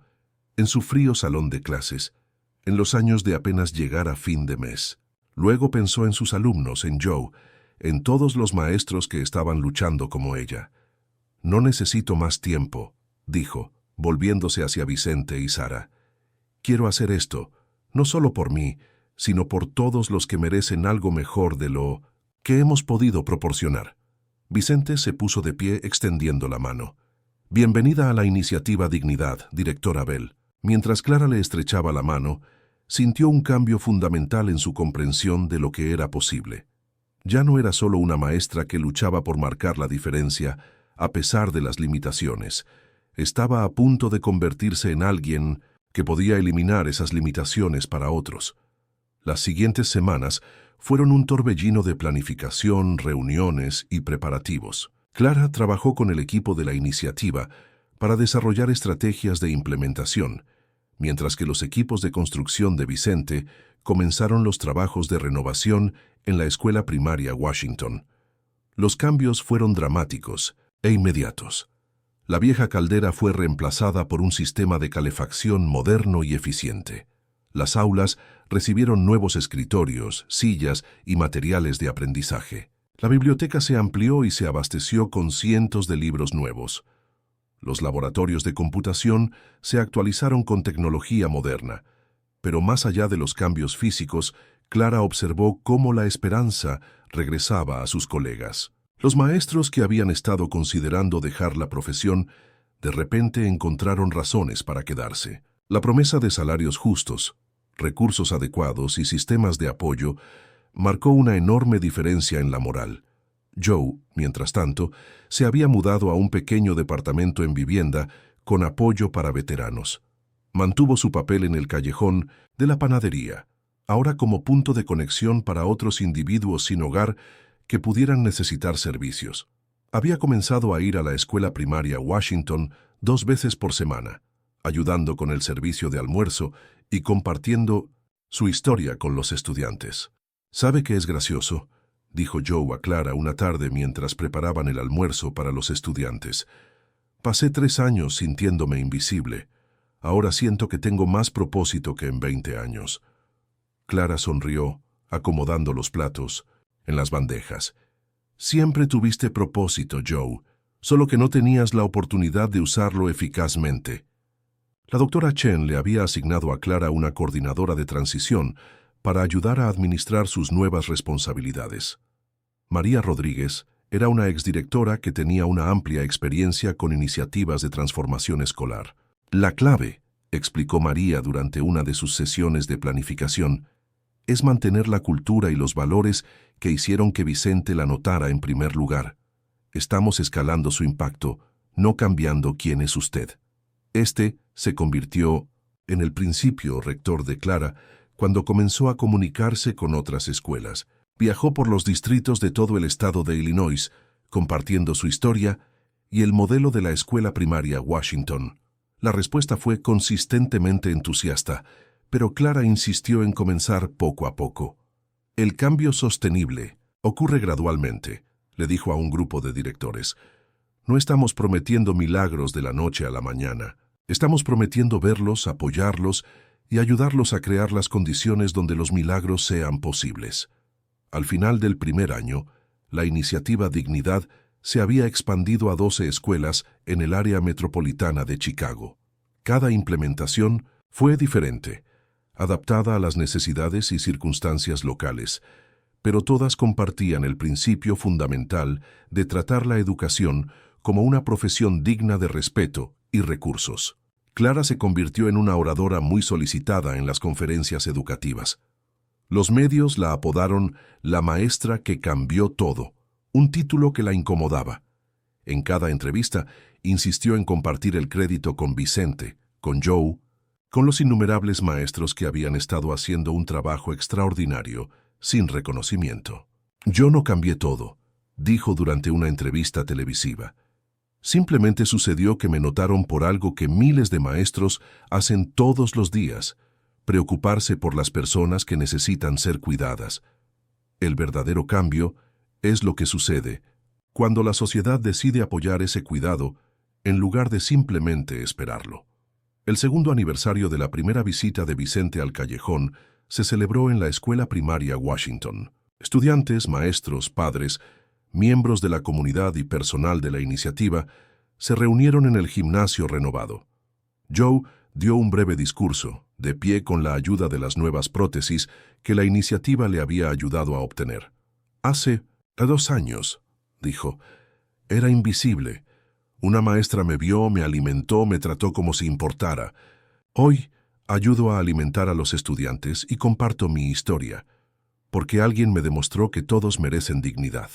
en su frío salón de clases, en los años de apenas llegar a fin de mes. Luego pensó en sus alumnos, en Joe, en todos los maestros que estaban luchando como ella. «No necesito más tiempo», dijo, volviéndose hacia Vicente y Sara. «Quiero hacer esto, no solo por mí, sino por todos los que merecen algo mejor de lo que hemos podido proporcionar». Vicente se puso de pie extendiendo la mano. «Bienvenida a la iniciativa Dignidad, directora Bell». Mientras Clara le estrechaba la mano, sintió un cambio fundamental en su comprensión de lo que era posible. Ya no era solo una maestra que luchaba por marcar la diferencia, a pesar de las limitaciones. Estaba a punto de convertirse en alguien que podía eliminar esas limitaciones para otros. Las siguientes semanas fueron un torbellino de planificación, reuniones y preparativos. Clara trabajó con el equipo de la iniciativa para desarrollar estrategias de implementación, mientras que los equipos de construcción de Vicente comenzaron los trabajos de renovación en la escuela primaria Washington. Los cambios fueron dramáticos e inmediatos. La vieja caldera fue reemplazada por un sistema de calefacción moderno y eficiente. Las aulas recibieron nuevos escritorios, sillas y materiales de aprendizaje. La biblioteca se amplió y se abasteció con cientos de libros nuevos. Los laboratorios de computación se actualizaron con tecnología moderna. Pero más allá de los cambios físicos, Clara observó cómo la esperanza regresaba a sus colegas. Los maestros que habían estado considerando dejar la profesión, de repente encontraron razones para quedarse. La promesa de salarios justos, recursos adecuados y sistemas de apoyo marcó una enorme diferencia en la moral. Joe, mientras tanto, se había mudado a un pequeño departamento en vivienda con apoyo para veteranos. Mantuvo su papel en el callejón de la panadería, ahora como punto de conexión para otros individuos sin hogar que pudieran necesitar servicios. Había comenzado a ir a la escuela primaria Washington 2 veces por semana, ayudando con el servicio de almuerzo y compartiendo su historia con los estudiantes. «¿Sabe qué es gracioso?», dijo Joe a Clara una tarde mientras preparaban el almuerzo para los estudiantes. «Pasé 3 años sintiéndome invisible. Ahora siento que tengo más propósito que en 20 años». Clara sonrió, acomodando los platos en las bandejas. «Siempre tuviste propósito, Joe, solo que no tenías la oportunidad de usarlo eficazmente». La doctora Chen le había asignado a Clara una coordinadora de transición para ayudar a administrar sus nuevas responsabilidades. María Rodríguez era una exdirectora que tenía una amplia experiencia con iniciativas de transformación escolar. «La clave», explicó María durante una de sus sesiones de planificación, «es mantener la cultura y los valores que hicieron que Vicente la notara en primer lugar. Estamos escalando su impacto, no cambiando quién es usted». Este se convirtió en el principio rector de Clara cuando comenzó a comunicarse con otras escuelas. Viajó por los distritos de todo el estado de Illinois, compartiendo su historia y el modelo de la escuela primaria Washington. La respuesta fue consistentemente entusiasta, pero Clara insistió en comenzar poco a poco. El cambio sostenible ocurre gradualmente, le dijo a un grupo de directores. No estamos prometiendo milagros de la noche a la mañana. Estamos prometiendo verlos, apoyarlos y ayudarlos a crear las condiciones donde los milagros sean posibles. Al final del primer año, la iniciativa Dignidad se había expandido a 12 escuelas en el área metropolitana de Chicago. Cada implementación fue diferente, adaptada a las necesidades y circunstancias locales, pero todas compartían el principio fundamental de tratar la educación como una profesión digna de respeto y recursos. Clara se convirtió en una oradora muy solicitada en las conferencias educativas. Los medios la apodaron la maestra que cambió todo, un título que la incomodaba. En cada entrevista, insistió en compartir el crédito con Vicente, con Joe, con los innumerables maestros que habían estado haciendo un trabajo extraordinario, sin reconocimiento. Yo no cambié todo, dijo durante una entrevista televisiva. Simplemente sucedió que me notaron por algo que miles de maestros hacen todos los días, preocuparse por las personas que necesitan ser cuidadas. El verdadero cambio es lo que sucede cuando la sociedad decide apoyar ese cuidado en lugar de simplemente esperarlo. El segundo aniversario de la primera visita de Vicente al callejón se celebró en la escuela primaria Washington. Estudiantes, maestros, padres, miembros de la comunidad y personal de la iniciativa se reunieron en el gimnasio renovado. Joe dio un breve discurso, de pie con la ayuda de las nuevas prótesis que la iniciativa le había ayudado a obtener. Hace 2 años, dijo, era invisible. Una maestra me vio, me alimentó, me trató como si importara. Hoy ayudo a alimentar a los estudiantes y comparto mi historia, porque alguien me demostró que todos merecen dignidad.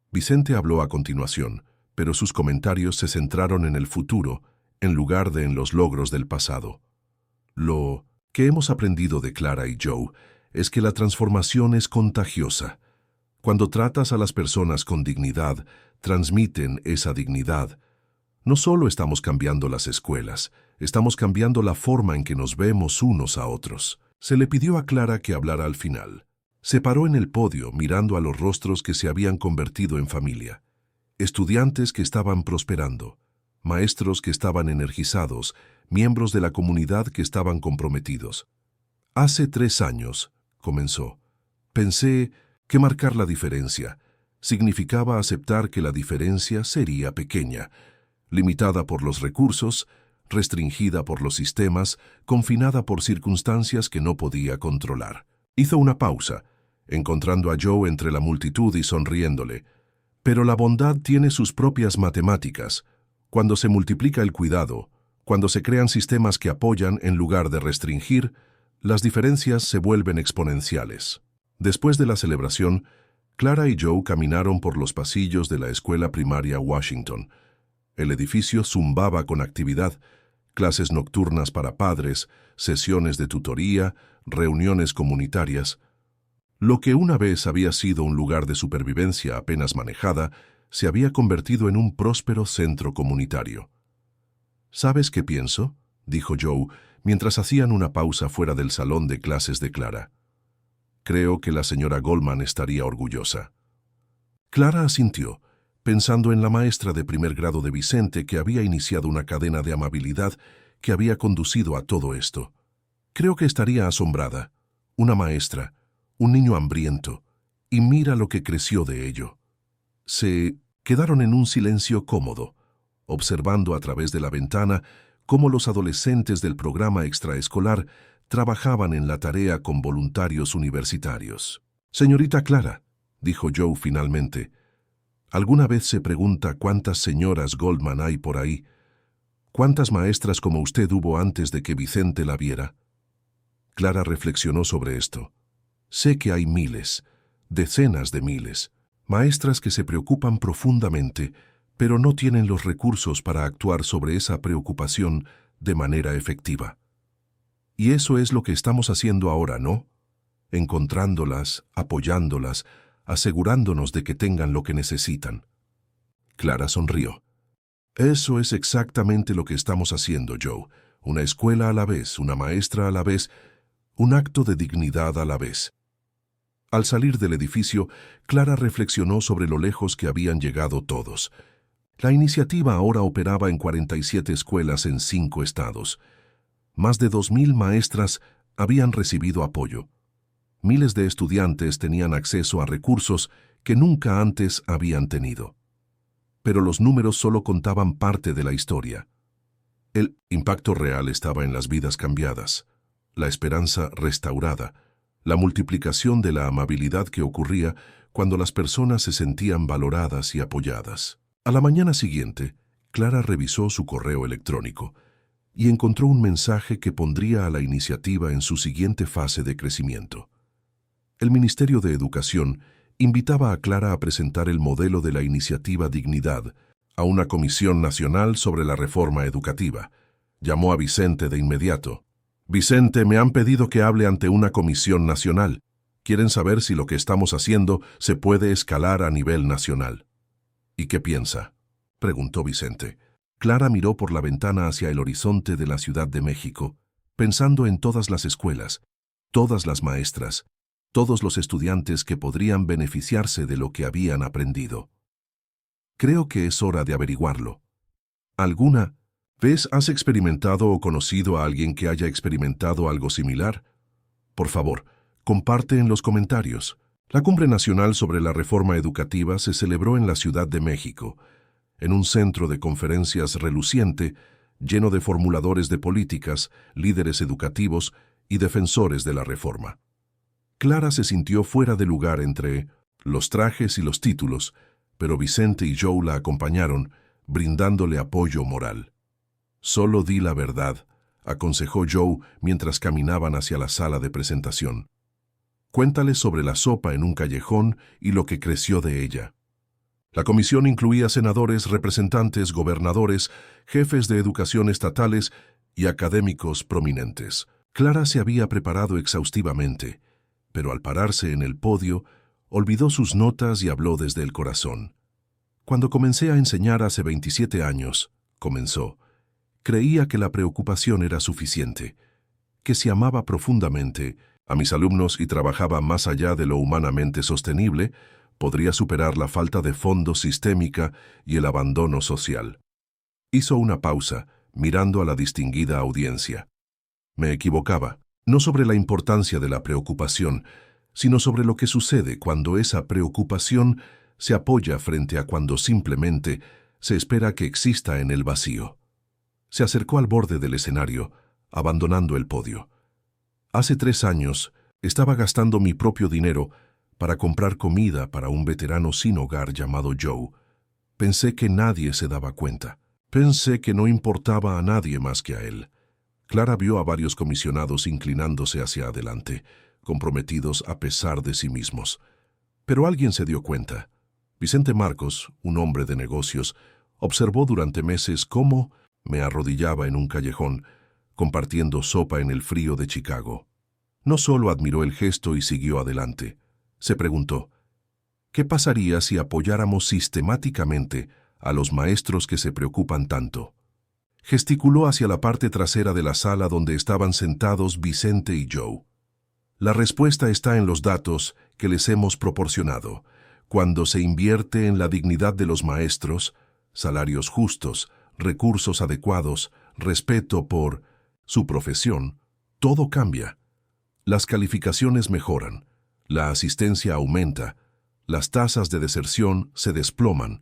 Vicente habló a continuación, pero sus comentarios se centraron en el futuro, en lugar de en los logros del pasado. Lo que hemos aprendido de Clara y Joe es que la transformación es contagiosa. Cuando tratas a las personas con dignidad, transmiten esa dignidad. No solo estamos cambiando las escuelas, estamos cambiando la forma en que nos vemos unos a otros. Se le pidió a Clara que hablara al final. Se paró en el podio mirando a los rostros que se habían convertido en familia. Estudiantes que estaban prosperando, maestros que estaban energizados, miembros de la comunidad que estaban comprometidos. Hace 3 años, comenzó, pensé que marcar la diferencia significaba aceptar que la diferencia sería pequeña, limitada por los recursos, restringida por los sistemas, confinada por circunstancias que no podía controlar. Hizo una pausa, encontrando a Joe entre la multitud y sonriéndole. Pero la bondad tiene sus propias matemáticas. Cuando se multiplica el cuidado, cuando se crean sistemas que apoyan en lugar de restringir, las diferencias se vuelven exponenciales. Después de la celebración, Clara y Joe caminaron por los pasillos de la escuela primaria Washington. El edificio zumbaba con actividad, clases nocturnas para padres, sesiones de tutoría, reuniones comunitarias. Lo que una vez había sido un lugar de supervivencia apenas manejada, se había convertido en un próspero centro comunitario. ¿Sabes qué pienso?, dijo Joe, mientras hacían una pausa fuera del salón de clases de Clara. Creo que la señora Goldman estaría orgullosa. Clara asintió, pensando en la maestra de primer grado de Vicente que había iniciado una cadena de amabilidad que había conducido a todo esto. Creo que estaría asombrada. Una maestra, un niño hambriento, y mira lo que creció de ello. Se quedaron en un silencio cómodo, observando a través de la ventana cómo los adolescentes del programa extraescolar trabajaban en la tarea con voluntarios universitarios. Señorita Clara, dijo Joe finalmente, ¿alguna vez se pregunta cuántas señoras Goldman hay por ahí? ¿Cuántas maestras como usted hubo antes de que Vicente la viera? Clara reflexionó sobre esto. Sé que hay miles, decenas de miles, maestras que se preocupan profundamente, pero no tienen los recursos para actuar sobre esa preocupación de manera efectiva. Y eso es lo que estamos haciendo ahora, ¿no? Encontrándolas, apoyándolas, asegurándonos de que tengan lo que necesitan. Clara sonrió. Eso es exactamente lo que estamos haciendo, Joe. Una escuela a la vez, una maestra a la vez, un acto de dignidad a la vez. Al salir del edificio, Clara reflexionó sobre lo lejos que habían llegado todos. La iniciativa ahora operaba en 47 escuelas en 5 estados. Más de 2.000 maestras habían recibido apoyo. Miles de estudiantes tenían acceso a recursos que nunca antes habían tenido. Pero los números solo contaban parte de la historia. El impacto real estaba en las vidas cambiadas, la esperanza restaurada, la multiplicación de la amabilidad que ocurría cuando las personas se sentían valoradas y apoyadas. A la mañana siguiente, Clara revisó su correo electrónico y encontró un mensaje que pondría a la iniciativa en su siguiente fase de crecimiento. El Ministerio de Educación invitaba a Clara a presentar el modelo de la iniciativa Dignidad a una comisión nacional sobre la reforma educativa. Llamó a Vicente de inmediato. «Vicente, me han pedido que hable ante una comisión nacional. Quieren saber si lo que estamos haciendo se puede escalar a nivel nacional». «¿Y qué piensa?», preguntó Vicente. Clara miró por la ventana hacia el horizonte de la Ciudad de México, pensando en todas las escuelas, todas las maestras, todos los estudiantes que podrían beneficiarse de lo que habían aprendido. «Creo que es hora de averiguarlo». «¿Alguna vez has experimentado o conocido a alguien que haya experimentado algo similar? Por favor, comparte en los comentarios». La Cumbre Nacional sobre la Reforma Educativa se celebró en la Ciudad de México, en un centro de conferencias reluciente, lleno de formuladores de políticas, líderes educativos y defensores de la reforma. Clara se sintió fuera de lugar entre los trajes y los títulos, pero Vicente y Joe la acompañaron, brindándole apoyo moral. «Solo di la verdad», aconsejó Joe mientras caminaban hacia la sala de presentación. «Cuéntales sobre la sopa en un callejón y lo que creció de ella». La comisión incluía senadores, representantes, gobernadores, jefes de educación estatales y académicos prominentes. Clara se había preparado exhaustivamente, pero al pararse en el podio, olvidó sus notas y habló desde el corazón. «Cuando comencé a enseñar hace 27 años», comenzó, «creía que la preocupación era suficiente, que si amaba profundamente a mis alumnos y trabajaba más allá de lo humanamente sostenible, podría superar la falta de fondo sistémica y el abandono social». Hizo una pausa, mirando a la distinguida audiencia. «Me equivocaba, no sobre la importancia de la preocupación, sino sobre lo que sucede cuando esa preocupación se apoya frente a cuando simplemente se espera que exista en el vacío». Se acercó al borde del escenario, abandonando el podio. «Hace 3 años estaba gastando mi propio dinero para comprar comida para un veterano sin hogar llamado Joe. Pensé que nadie se daba cuenta. Pensé que no importaba a nadie más que a él». Clara vio a varios comisionados inclinándose hacia adelante, comprometidos a pesar de sí mismos. Pero alguien se dio cuenta. Vicente Marcos, un hombre de negocios, observó durante meses cómo me arrodillaba en un callejón, compartiendo sopa en el frío de Chicago. No solo admiró el gesto y siguió adelante. Se preguntó, ¿qué pasaría si apoyáramos sistemáticamente a los maestros que se preocupan tanto? Gesticuló hacia la parte trasera de la sala donde estaban sentados Vicente y Joe. La respuesta está en los datos que les hemos proporcionado. Cuando se invierte en la dignidad de los maestros, salarios justos, recursos adecuados, respeto por su profesión, todo cambia. Las calificaciones mejoran, la asistencia aumenta, las tasas de deserción se desploman,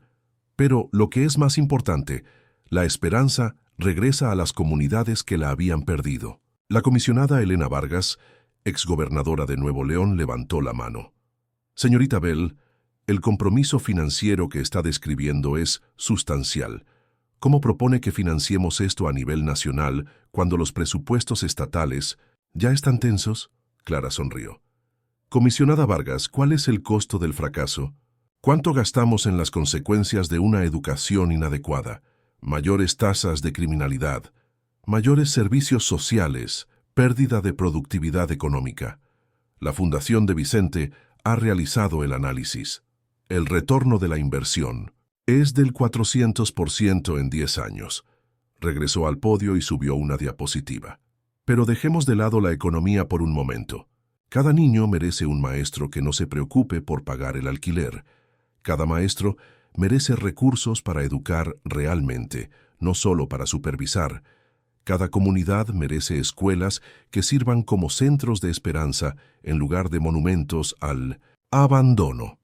pero lo que es más importante, la esperanza regresa a las comunidades que la habían perdido. La comisionada Elena Vargas, exgobernadora de Nuevo León, levantó la mano. «Señorita Bell, el compromiso financiero que está describiendo es sustancial. ¿Cómo propone que financiemos esto a nivel nacional cuando los presupuestos estatales ya están tensos?» Clara sonrió. «Comisionada Vargas, ¿cuál es el costo del fracaso? ¿Cuánto gastamos en las consecuencias de una educación inadecuada? Mayores tasas de criminalidad, mayores servicios sociales, Pérdida de productividad económica. La Fundación de Vicente ha realizado el análisis. El retorno de la inversión es del 400% en 10 años. Regresó al podio y subió una diapositiva. Pero dejemos de lado la economía por un momento. Cada niño merece un maestro que no se preocupe por pagar el alquiler. Cada maestro merece recursos para educar realmente, no solo para supervisar. Cada comunidad merece escuelas que sirvan como centros de esperanza en lugar de monumentos al abandono.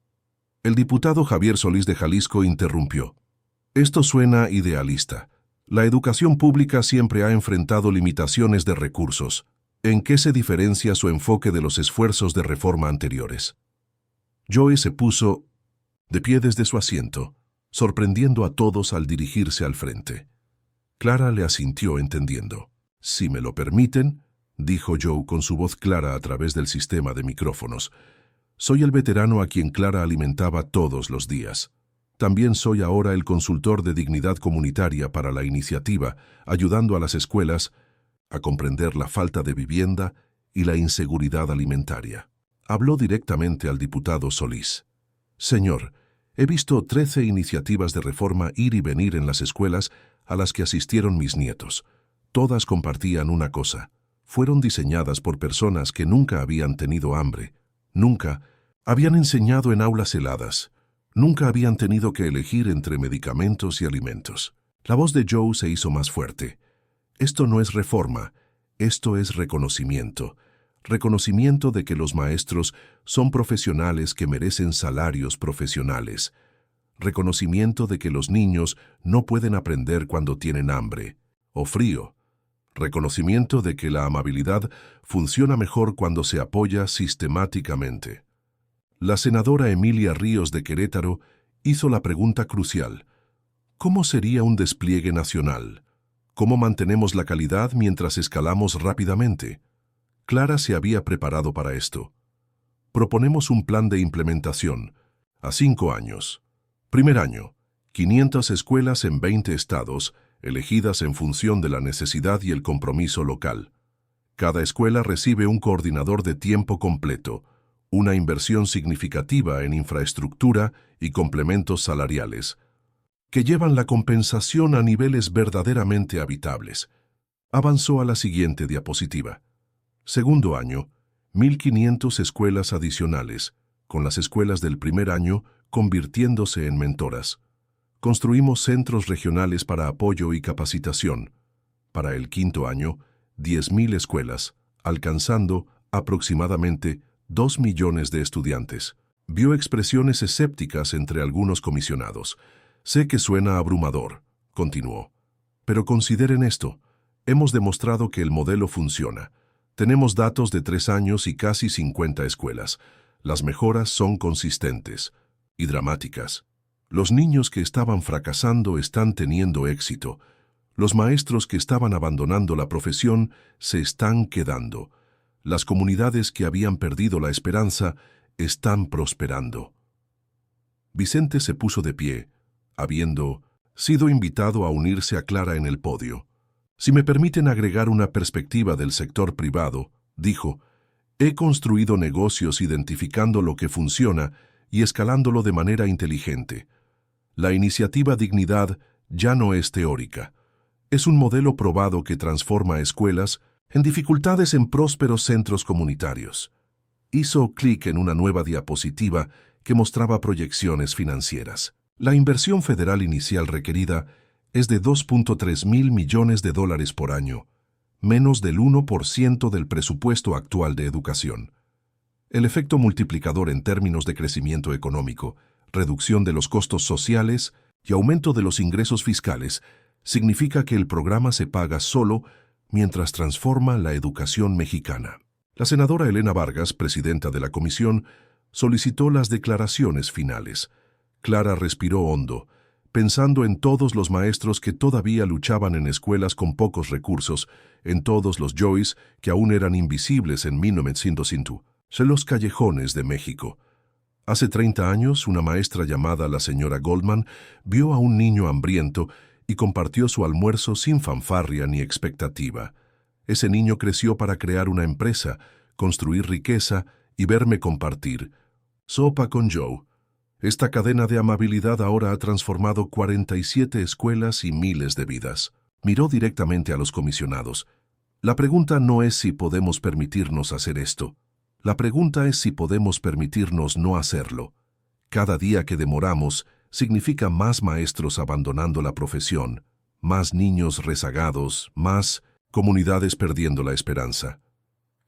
El diputado Javier Solís de Jalisco interrumpió. Esto suena idealista. La educación pública siempre ha enfrentado limitaciones de recursos. ¿En qué se diferencia su enfoque de los esfuerzos de reforma anteriores? Joe se puso de pie desde su asiento, sorprendiendo a todos al dirigirse al frente. Clara le asintió entendiendo. «Si me lo permiten», dijo Joe con su voz clara a través del sistema de micrófonos. «Soy el veterano a quien Clara alimentaba todos los días. También soy ahora el consultor de dignidad comunitaria para la iniciativa, ayudando a las escuelas a comprender la falta de vivienda y la inseguridad alimentaria». Habló directamente al diputado Solís. «Señor, he visto 13 iniciativas de reforma ir y venir en las escuelas a las que asistieron mis nietos. Todas compartían una cosa. Fueron diseñadas por personas que nunca habían tenido hambre, nunca habían enseñado en aulas heladas, nunca habían tenido que elegir entre medicamentos y alimentos». La voz de Joe se hizo más fuerte. «Esto no es reforma, esto es reconocimiento. Reconocimiento de que los maestros son profesionales que merecen salarios profesionales. Reconocimiento de que los niños no pueden aprender cuando tienen hambre o frío. Reconocimiento de que la amabilidad funciona mejor cuando se apoya sistemáticamente». La senadora Emilia Ríos de Querétaro hizo la pregunta crucial. ¿Cómo sería un despliegue nacional? ¿Cómo mantenemos la calidad mientras escalamos rápidamente? Clara se había preparado para esto. Proponemos un plan de implementación a 5 años. Primer año, 500 escuelas en 20 estados, elegidas en función de la necesidad y el compromiso local. Cada escuela recibe un coordinador de tiempo completo, una inversión significativa en infraestructura y complementos salariales, que llevan la compensación a niveles verdaderamente habitables. Avanzó a la siguiente diapositiva. Segundo año, 1.500 escuelas adicionales, con las escuelas del primer año convirtiéndose en mentoras. Construimos centros regionales para apoyo y capacitación. Para el quinto año, 10.000 escuelas, alcanzando aproximadamente 2 millones de estudiantes. Vio expresiones escépticas entre algunos comisionados. «Sé que suena abrumador», continuó. «Pero consideren esto. Hemos demostrado que el modelo funciona. Tenemos datos de 3 años y casi 50 escuelas. Las mejoras son consistentes y dramáticas. Los niños que estaban fracasando están teniendo éxito. Los maestros que estaban abandonando la profesión se están quedando. Las comunidades que habían perdido la esperanza están prosperando». Vicente se puso de pie, habiendo sido invitado a unirse a Clara en el podio. «Si me permiten agregar una perspectiva del sector privado», dijo, «he construido negocios identificando lo que funciona y escalándolo de manera inteligente. La iniciativa Dignidad ya no es teórica. Es un modelo probado que transforma escuelas en dificultades en prósperos centros comunitarios». Hizo clic en una nueva diapositiva que mostraba proyecciones financieras. La inversión federal inicial requerida es de $2.3 mil millones por año, menos del 1% del presupuesto actual de educación. El efecto multiplicador en términos de crecimiento económico, reducción de los costos sociales y aumento de los ingresos fiscales significa que el programa se paga solo mientras transforma la educación mexicana. La senadora Elena Vargas, presidenta de la comisión, solicitó las declaraciones finales. Clara respiró hondo, pensando en todos los maestros que todavía luchaban en escuelas con pocos recursos, en todos los Joys que aún eran invisibles en 1900, en los callejones de México. Hace 30 años, una maestra llamada la señora Goldman vio a un niño hambriento y compartió su almuerzo sin fanfarria ni expectativa. Ese niño creció para crear una empresa, construir riqueza y verme compartir. Sopa con Joe. Esta cadena de amabilidad ahora ha transformado 47 escuelas y miles de vidas. Miró directamente a los comisionados. La pregunta no es si podemos permitirnos hacer esto. La pregunta es si podemos permitirnos no hacerlo. Cada día que demoramos significa más maestros abandonando la profesión, más niños rezagados, más comunidades perdiendo la esperanza.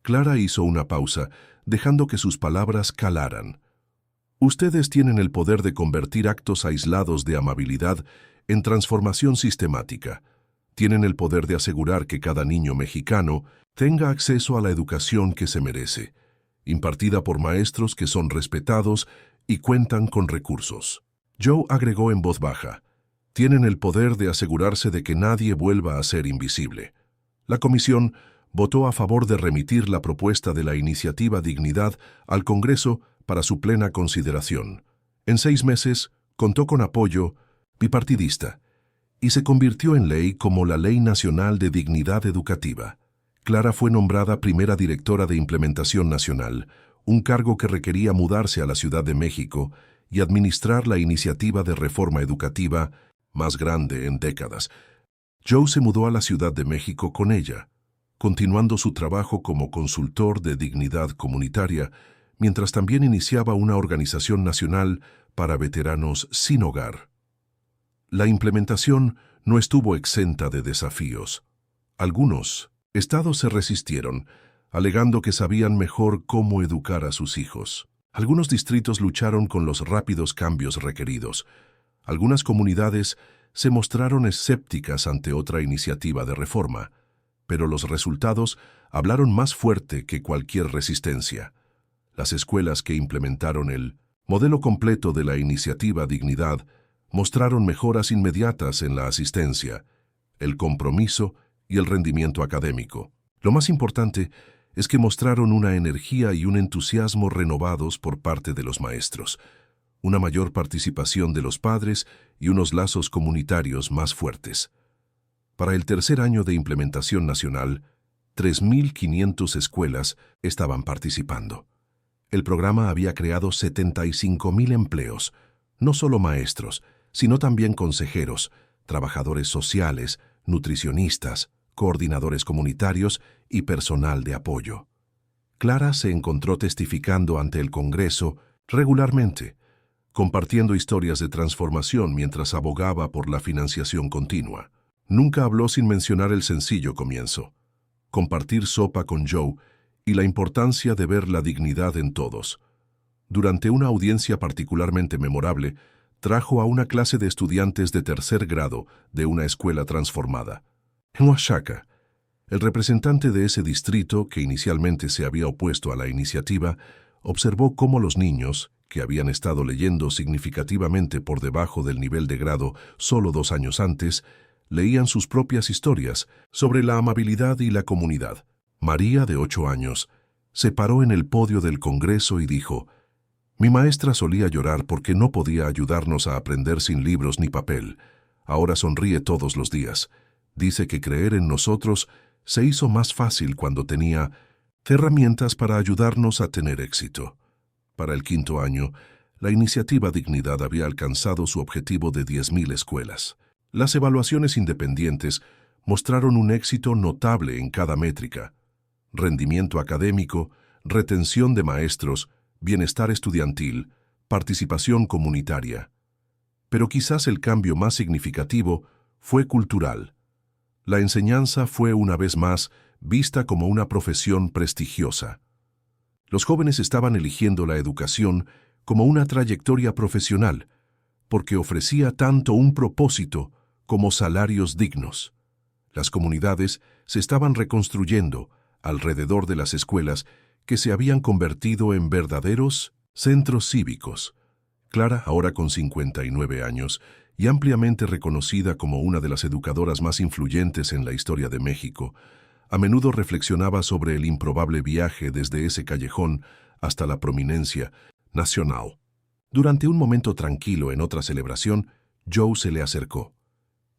Clara hizo una pausa, dejando que sus palabras calaran. Ustedes tienen el poder de convertir actos aislados de amabilidad en transformación sistemática. Tienen el poder de asegurar que cada niño mexicano tenga acceso a la educación que se merece, impartida por maestros que son respetados y cuentan con recursos. Joe agregó en voz baja, tienen el poder de asegurarse de que nadie vuelva a ser invisible. La comisión votó a favor de remitir la propuesta de la iniciativa Dignidad al Congreso para su plena consideración. En 6 meses, contó con apoyo bipartidista y se convirtió en ley como la Ley Nacional de Dignidad Educativa. Clara fue nombrada primera directora de Implementación Nacional, un cargo que requería mudarse a la Ciudad de México y administrar la iniciativa de reforma educativa más grande en décadas. Joe se mudó a la Ciudad de México con ella, continuando su trabajo como consultor de dignidad comunitaria, mientras también iniciaba una organización nacional para veteranos sin hogar. La implementación no estuvo exenta de desafíos. Algunos estados se resistieron, alegando que sabían mejor cómo educar a sus hijos. Algunos distritos lucharon con los rápidos cambios requeridos. Algunas comunidades se mostraron escépticas ante otra iniciativa de reforma, pero los resultados hablaron más fuerte que cualquier resistencia. Las escuelas que implementaron el modelo completo de la iniciativa Dignidad mostraron mejoras inmediatas en la asistencia, el compromiso y el rendimiento académico. Lo más importante es que mostraron una energía y un entusiasmo renovados por parte de los maestros, una mayor participación de los padres y unos lazos comunitarios más fuertes. Para el tercer año de implementación nacional, 3.500 escuelas estaban participando. El programa había creado 75,000 empleos, no solo maestros, sino también consejeros, trabajadores sociales, nutricionistas, coordinadores comunitarios y personal de apoyo. Clara se encontró testificando ante el Congreso regularmente, compartiendo historias de transformación mientras abogaba por la financiación continua. Nunca habló sin mencionar el sencillo comienzo, compartir sopa con Joe y la importancia de ver la dignidad en todos. Durante una audiencia particularmente memorable, trajo a una clase de estudiantes de tercer grado de una escuela transformada. En Oaxaca, el representante de ese distrito, que inicialmente se había opuesto a la iniciativa, observó cómo los niños, que habían estado leyendo significativamente por debajo del nivel de grado solo 2 años antes, leían sus propias historias sobre la amabilidad y la comunidad. María, de 8 años, se paró en el podio del Congreso y dijo, «Mi maestra solía llorar porque no podía ayudarnos a aprender sin libros ni papel. Ahora sonríe todos los días. Dice que creer en nosotros se hizo más fácil cuando tenía herramientas para ayudarnos a tener éxito». Para el 5º año, la iniciativa Dignidad había alcanzado su objetivo de 10,000 escuelas. Las evaluaciones independientes mostraron un éxito notable en cada métrica: rendimiento académico, retención de maestros, bienestar estudiantil, participación comunitaria. Pero quizás el cambio más significativo fue cultural. La enseñanza fue una vez más vista como una profesión prestigiosa. Los jóvenes estaban eligiendo la educación como una trayectoria profesional, porque ofrecía tanto un propósito como salarios dignos. Las comunidades se estaban reconstruyendo alrededor de las escuelas que se habían convertido en verdaderos centros cívicos. Clara, ahora con 59 años y ampliamente reconocida como una de las educadoras más influyentes en la historia de México, a menudo reflexionaba sobre el improbable viaje desde ese callejón hasta la prominencia nacional. Durante un momento tranquilo en otra celebración, Joe se le acercó.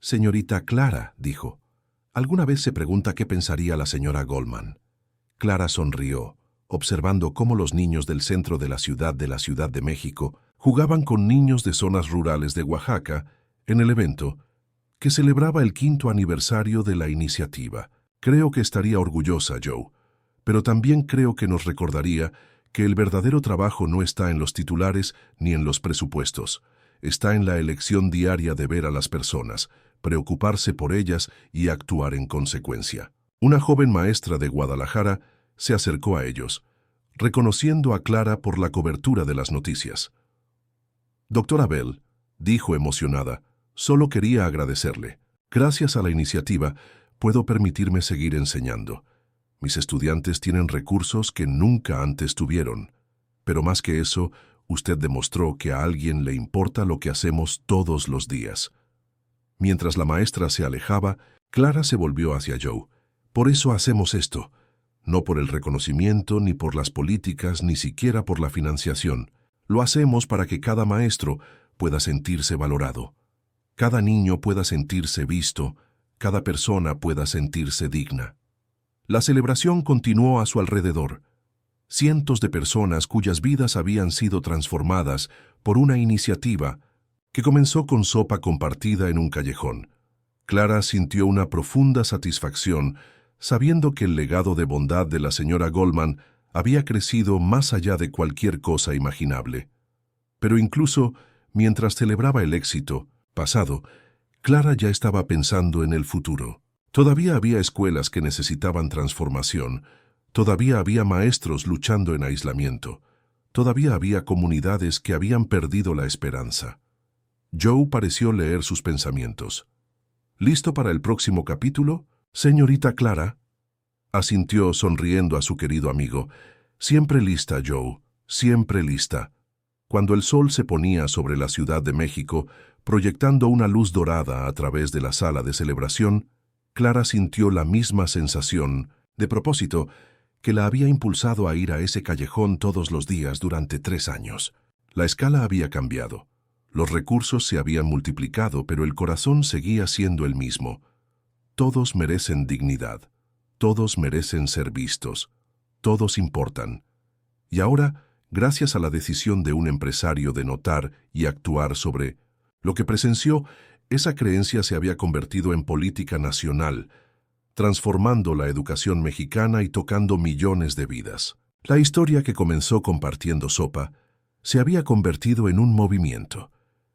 «Señorita Clara», dijo, ¿Alguna vez se pregunta qué pensaría la señora Goldman? Clara sonrió, observando cómo los niños del centro de la Ciudad de México jugaban con niños de zonas rurales de Oaxaca en el evento que celebraba el 5º aniversario de la iniciativa. Creo que estaría orgullosa, Joe, pero también creo que nos recordaría que el verdadero trabajo no está en los titulares ni en los presupuestos. Está en la elección diaria de ver a las personas, preocuparse por ellas y actuar en consecuencia. Una joven maestra de Guadalajara se acercó a ellos, reconociendo a Clara por la cobertura de las noticias. Doctora Bell, dijo emocionada, solo quería agradecerle. Gracias a la iniciativa, puedo permitirme seguir enseñando. Mis estudiantes tienen recursos que nunca antes tuvieron. Pero más que eso, usted demostró que a alguien le importa lo que hacemos todos los días. Mientras la maestra se alejaba, Clara se volvió hacia Joe. Por eso hacemos esto. No por el reconocimiento, ni por las políticas, ni siquiera por la financiación. Lo hacemos para que cada maestro pueda sentirse valorado. Cada niño pueda sentirse visto, cada persona pueda sentirse digna. La celebración continuó a su alrededor. Cientos de personas cuyas vidas habían sido transformadas por una iniciativa que comenzó con sopa compartida en un callejón. Clara sintió una profunda satisfacción sabiendo que el legado de bondad de la señora Goldman había crecido más allá de cualquier cosa imaginable. Pero incluso mientras celebraba el éxito pasado, Clara ya estaba pensando en el futuro. Todavía había escuelas que necesitaban transformación, todavía había maestros luchando en aislamiento, todavía había comunidades que habían perdido la esperanza. Joe pareció leer sus pensamientos. ¿Listo para el próximo capítulo, señorita Clara? Asintió sonriendo a su querido amigo. Siempre lista, Joe, siempre lista. Cuando el sol se ponía sobre la Ciudad de México, proyectando una luz dorada a través de la sala de celebración, Clara sintió la misma sensación, de propósito, que la había impulsado a ir a ese callejón todos los días durante 3 años. La escala había cambiado. Los recursos se habían multiplicado, pero el corazón seguía siendo el mismo. Todos merecen dignidad. Todos merecen ser vistos. Todos importan. Y ahora, gracias a la decisión de un empresario de notar y actuar sobre lo que presenció, esa creencia se había convertido en política nacional, transformando la educación mexicana y tocando millones de vidas. La historia que comenzó compartiendo sopa se había convertido en un movimiento.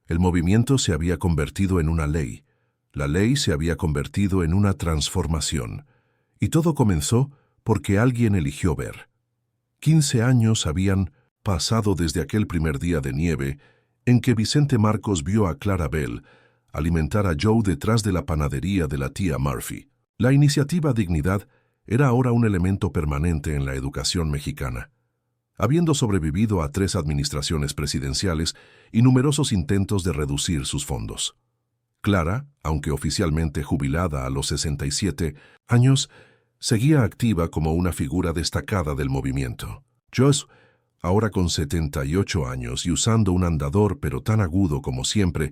El movimiento se había convertido en una ley. La ley se había convertido en una transformación. Y todo comenzó porque alguien eligió ver. 15 años habían pasado desde aquel primer día de nieve en que Vicente Marcos vio a Clara Bell alimentar a Joe detrás de la panadería de la tía Murphy. La iniciativa Dignidad era ahora un elemento permanente en la educación mexicana. Habiendo sobrevivido a 3 administraciones presidenciales y numerosos intentos de reducir sus fondos. Clara, aunque oficialmente jubilada a los 67 años, seguía activa como una figura destacada del movimiento. Joe, ahora con 78 años y usando un andador pero tan agudo como siempre,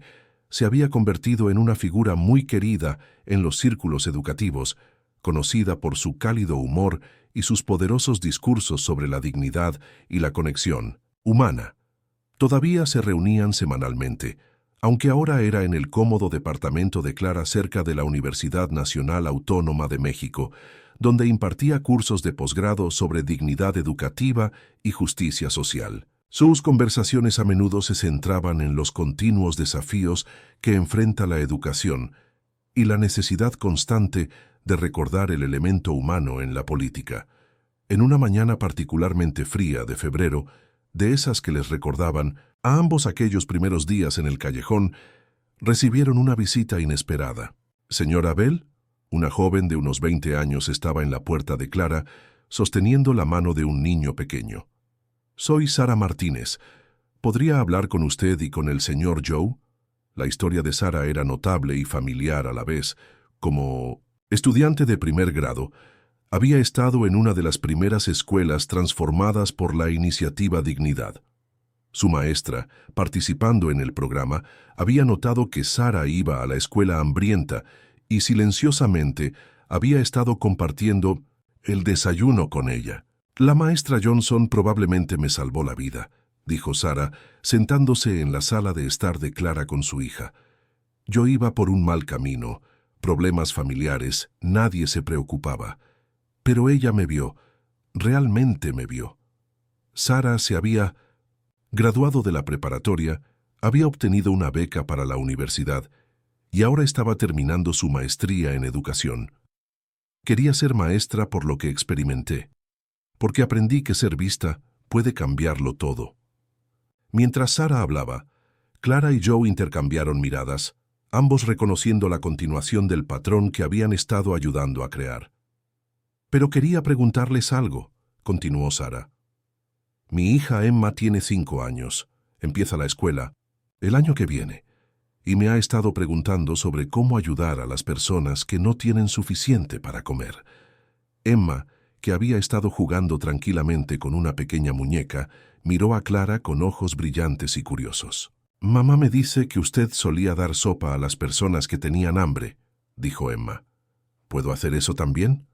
se había convertido en una figura muy querida en los círculos educativos, conocida por su cálido humor y sus poderosos discursos sobre la dignidad y la conexión humana. Todavía se reunían semanalmente, aunque ahora era en el cómodo departamento de Clara cerca de la Universidad Nacional Autónoma de México, donde impartía cursos de posgrado sobre dignidad educativa y justicia social. Sus conversaciones a menudo se centraban en los continuos desafíos que enfrenta la educación y la necesidad constante de recordar el elemento humano en la política. En una mañana particularmente fría de febrero, de esas que les recordaban a ambos aquellos primeros días en el callejón, recibieron una visita inesperada. «Señora Bell», una joven de unos 20 años estaba en la puerta de Clara, sosteniendo la mano de un niño pequeño. «Soy Sara Martínez. ¿Podría hablar con usted y con el señor Joe?» La historia de Sara era notable y familiar a la vez. Como estudiante de primer grado, había estado en una de las primeras escuelas transformadas por la iniciativa Dignidad. Su maestra, participando en el programa, había notado que Sara iba a la escuela hambrienta y silenciosamente había estado compartiendo el desayuno con ella. La maestra Johnson probablemente me salvó la vida, dijo Sarah, sentándose en la sala de estar de Clara con su hija. Yo iba por un mal camino, problemas familiares, nadie se preocupaba. Pero ella me vio, realmente me vio. Sarah se había graduado de la preparatoria, había obtenido una beca para la universidad y ahora estaba terminando su maestría en educación. Quería ser maestra por lo que experimenté, porque aprendí que ser vista puede cambiarlo todo. Mientras Sarah hablaba, Clara y Joe intercambiaron miradas, ambos reconociendo la continuación del patrón que habían estado ayudando a crear. Pero quería preguntarles algo, continuó Sarah. Mi hija Emma tiene 5 años, empieza la escuela el año que viene, y me ha estado preguntando sobre cómo ayudar a las personas que no tienen suficiente para comer. Emma, que había estado jugando tranquilamente con una pequeña muñeca, miró a Clara con ojos brillantes y curiosos. «Mamá me dice que usted solía dar sopa a las personas que tenían hambre», dijo Emma. «¿Puedo hacer eso también?»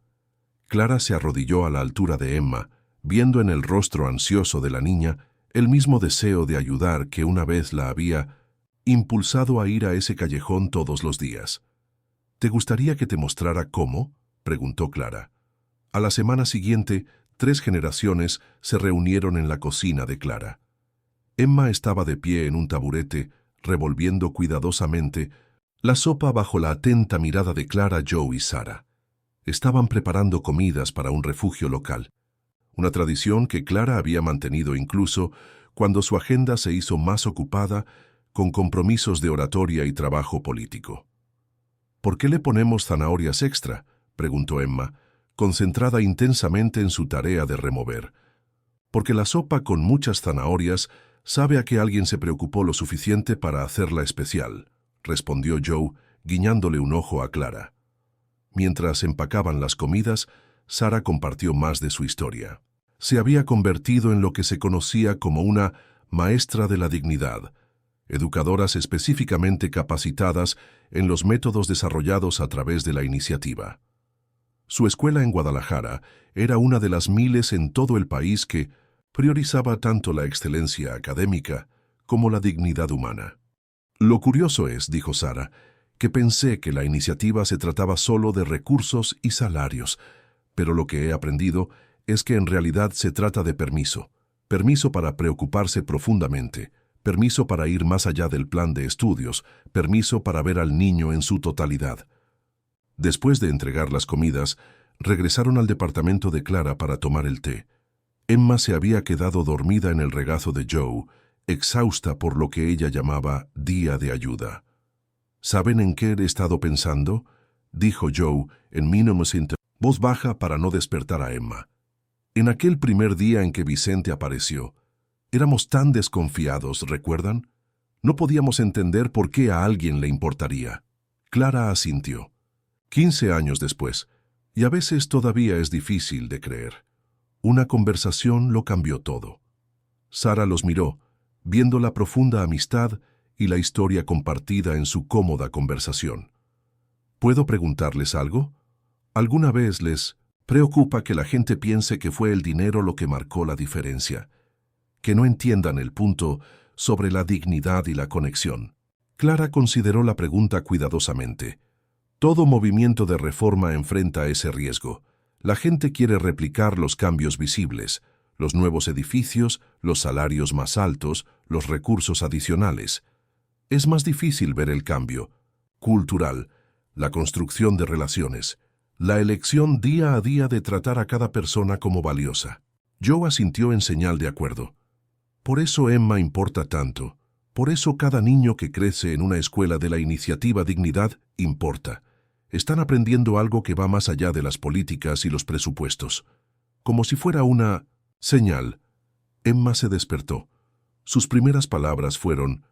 Clara se arrodilló a la altura de Emma, viendo en el rostro ansioso de la niña el mismo deseo de ayudar que una vez la había impulsado a ir a ese callejón todos los días. «¿Te gustaría que te mostrara cómo?», preguntó Clara. A la semana siguiente, 3 generaciones se reunieron en la cocina de Clara. Emma estaba de pie en un taburete, revolviendo cuidadosamente la sopa bajo la atenta mirada de Clara, Joe y Sarah. Estaban preparando comidas para un refugio local, una tradición que Clara había mantenido incluso cuando su agenda se hizo más ocupada con compromisos de oratoria y trabajo político. «¿Por qué le ponemos zanahorias extra?», preguntó Emma, concentrada intensamente en su tarea de remover. «Porque la sopa con muchas zanahorias sabe a que alguien se preocupó lo suficiente para hacerla especial», respondió Joe, guiñándole un ojo a Clara. Mientras empacaban las comidas, Sarah compartió más de su historia. Se había convertido en lo que se conocía como una maestra de la dignidad, educadoras específicamente capacitadas en los métodos desarrollados a través de la iniciativa. Su escuela en Guadalajara era una de las miles en todo el país que priorizaba tanto la excelencia académica como la dignidad humana. «Lo curioso es», dijo Sarah, «que pensé que la iniciativa se trataba solo de recursos y salarios, pero lo que he aprendido es que en realidad se trata de permiso para preocuparse profundamente, permiso para ir más allá del plan de estudios, permiso para ver al niño en su totalidad». Después de entregar las comidas, regresaron al departamento de Clara para tomar el té. Emma se había quedado dormida en el regazo de Joe, exhausta por lo que ella llamaba día de ayuda. «¿Saben en qué he estado pensando?», dijo Joe en voz baja para no despertar a Emma. «En aquel primer día en que Vicente apareció, éramos tan desconfiados, ¿recuerdan? No podíamos entender por qué a alguien le importaría». Clara asintió. 15 años después, y a veces todavía es difícil de creer, una conversación lo cambió todo. Sarah los miró, viendo la profunda amistad y la historia compartida en su cómoda conversación. «¿Puedo preguntarles algo? ¿Alguna vez les preocupa que la gente piense que fue el dinero lo que marcó la diferencia? Que no entiendan el punto sobre la dignidad y la conexión». Clara consideró la pregunta cuidadosamente. Todo movimiento de reforma enfrenta ese riesgo. La gente quiere replicar los cambios visibles, los nuevos edificios, los salarios más altos, los recursos adicionales. Es más difícil ver el cambio cultural, la construcción de relaciones, la elección día a día de tratar a cada persona como valiosa. Joe asintió en señal de acuerdo. Por eso Emma importa tanto. Por eso cada niño que crece en una escuela de la iniciativa Dignidad importa. Están aprendiendo algo que va más allá de las políticas y los presupuestos. Como si fuera una señal. Emma se despertó. Sus primeras palabras fueron: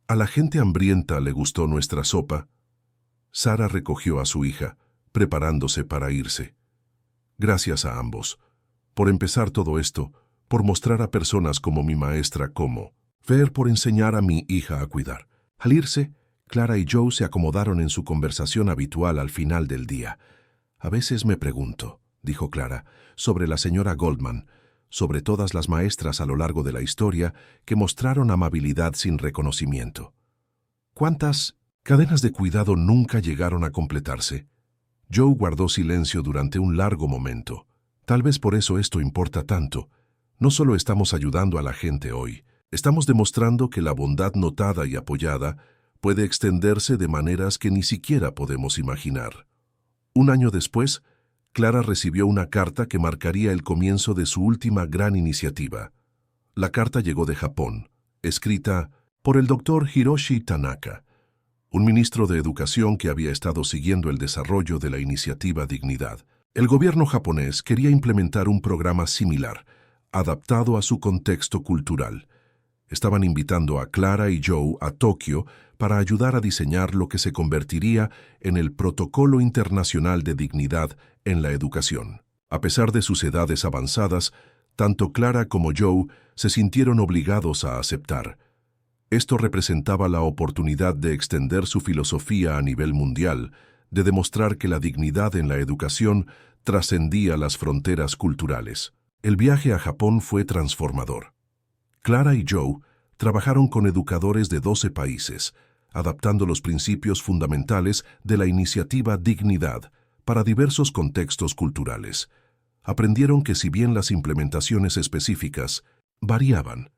«¿A la gente hambrienta le gustó nuestra sopa?». Sarah recogió a su hija, preparándose para irse. «Gracias a ambos. Por empezar todo esto, por mostrar a personas como mi maestra cómo. Por enseñar a mi hija a cuidar». Al irse, Clara y Joe se acomodaron en su conversación habitual al final del día. A veces me pregunto, dijo Clara, sobre la señora Goldman, sobre todas las maestras a lo largo de la historia que mostraron amabilidad sin reconocimiento. ¿Cuántas cadenas de cuidado nunca llegaron a completarse? Joe guardó silencio durante un largo momento. Tal vez por eso esto importa tanto. No solo estamos ayudando a la gente hoy, estamos demostrando que la bondad notada y apoyada puede extenderse de maneras que ni siquiera podemos imaginar. Un año después, Clara recibió una carta que marcaría el comienzo de su última gran iniciativa. La carta llegó de Japón, escrita por el doctor Hiroshi Tanaka, un ministro de Educación que había estado siguiendo el desarrollo de la iniciativa Dignidad. El gobierno japonés quería implementar un programa similar, adaptado a su contexto cultural. Estaban invitando a Clara y Joe a Tokio para ayudar a diseñar lo que se convertiría en el Protocolo Internacional de Dignidad en la Educación. A pesar de sus edades avanzadas, tanto Clara como Joe se sintieron obligados a aceptar. Esto representaba la oportunidad de extender su filosofía a nivel mundial, de demostrar que la dignidad en la educación trascendía las fronteras culturales. El viaje a Japón fue transformador. Clara y Joe trabajaron con educadores de 12 países, adaptando los principios fundamentales de la iniciativa Dignidad para diversos contextos culturales. Aprendieron que si bien las implementaciones específicas variaban,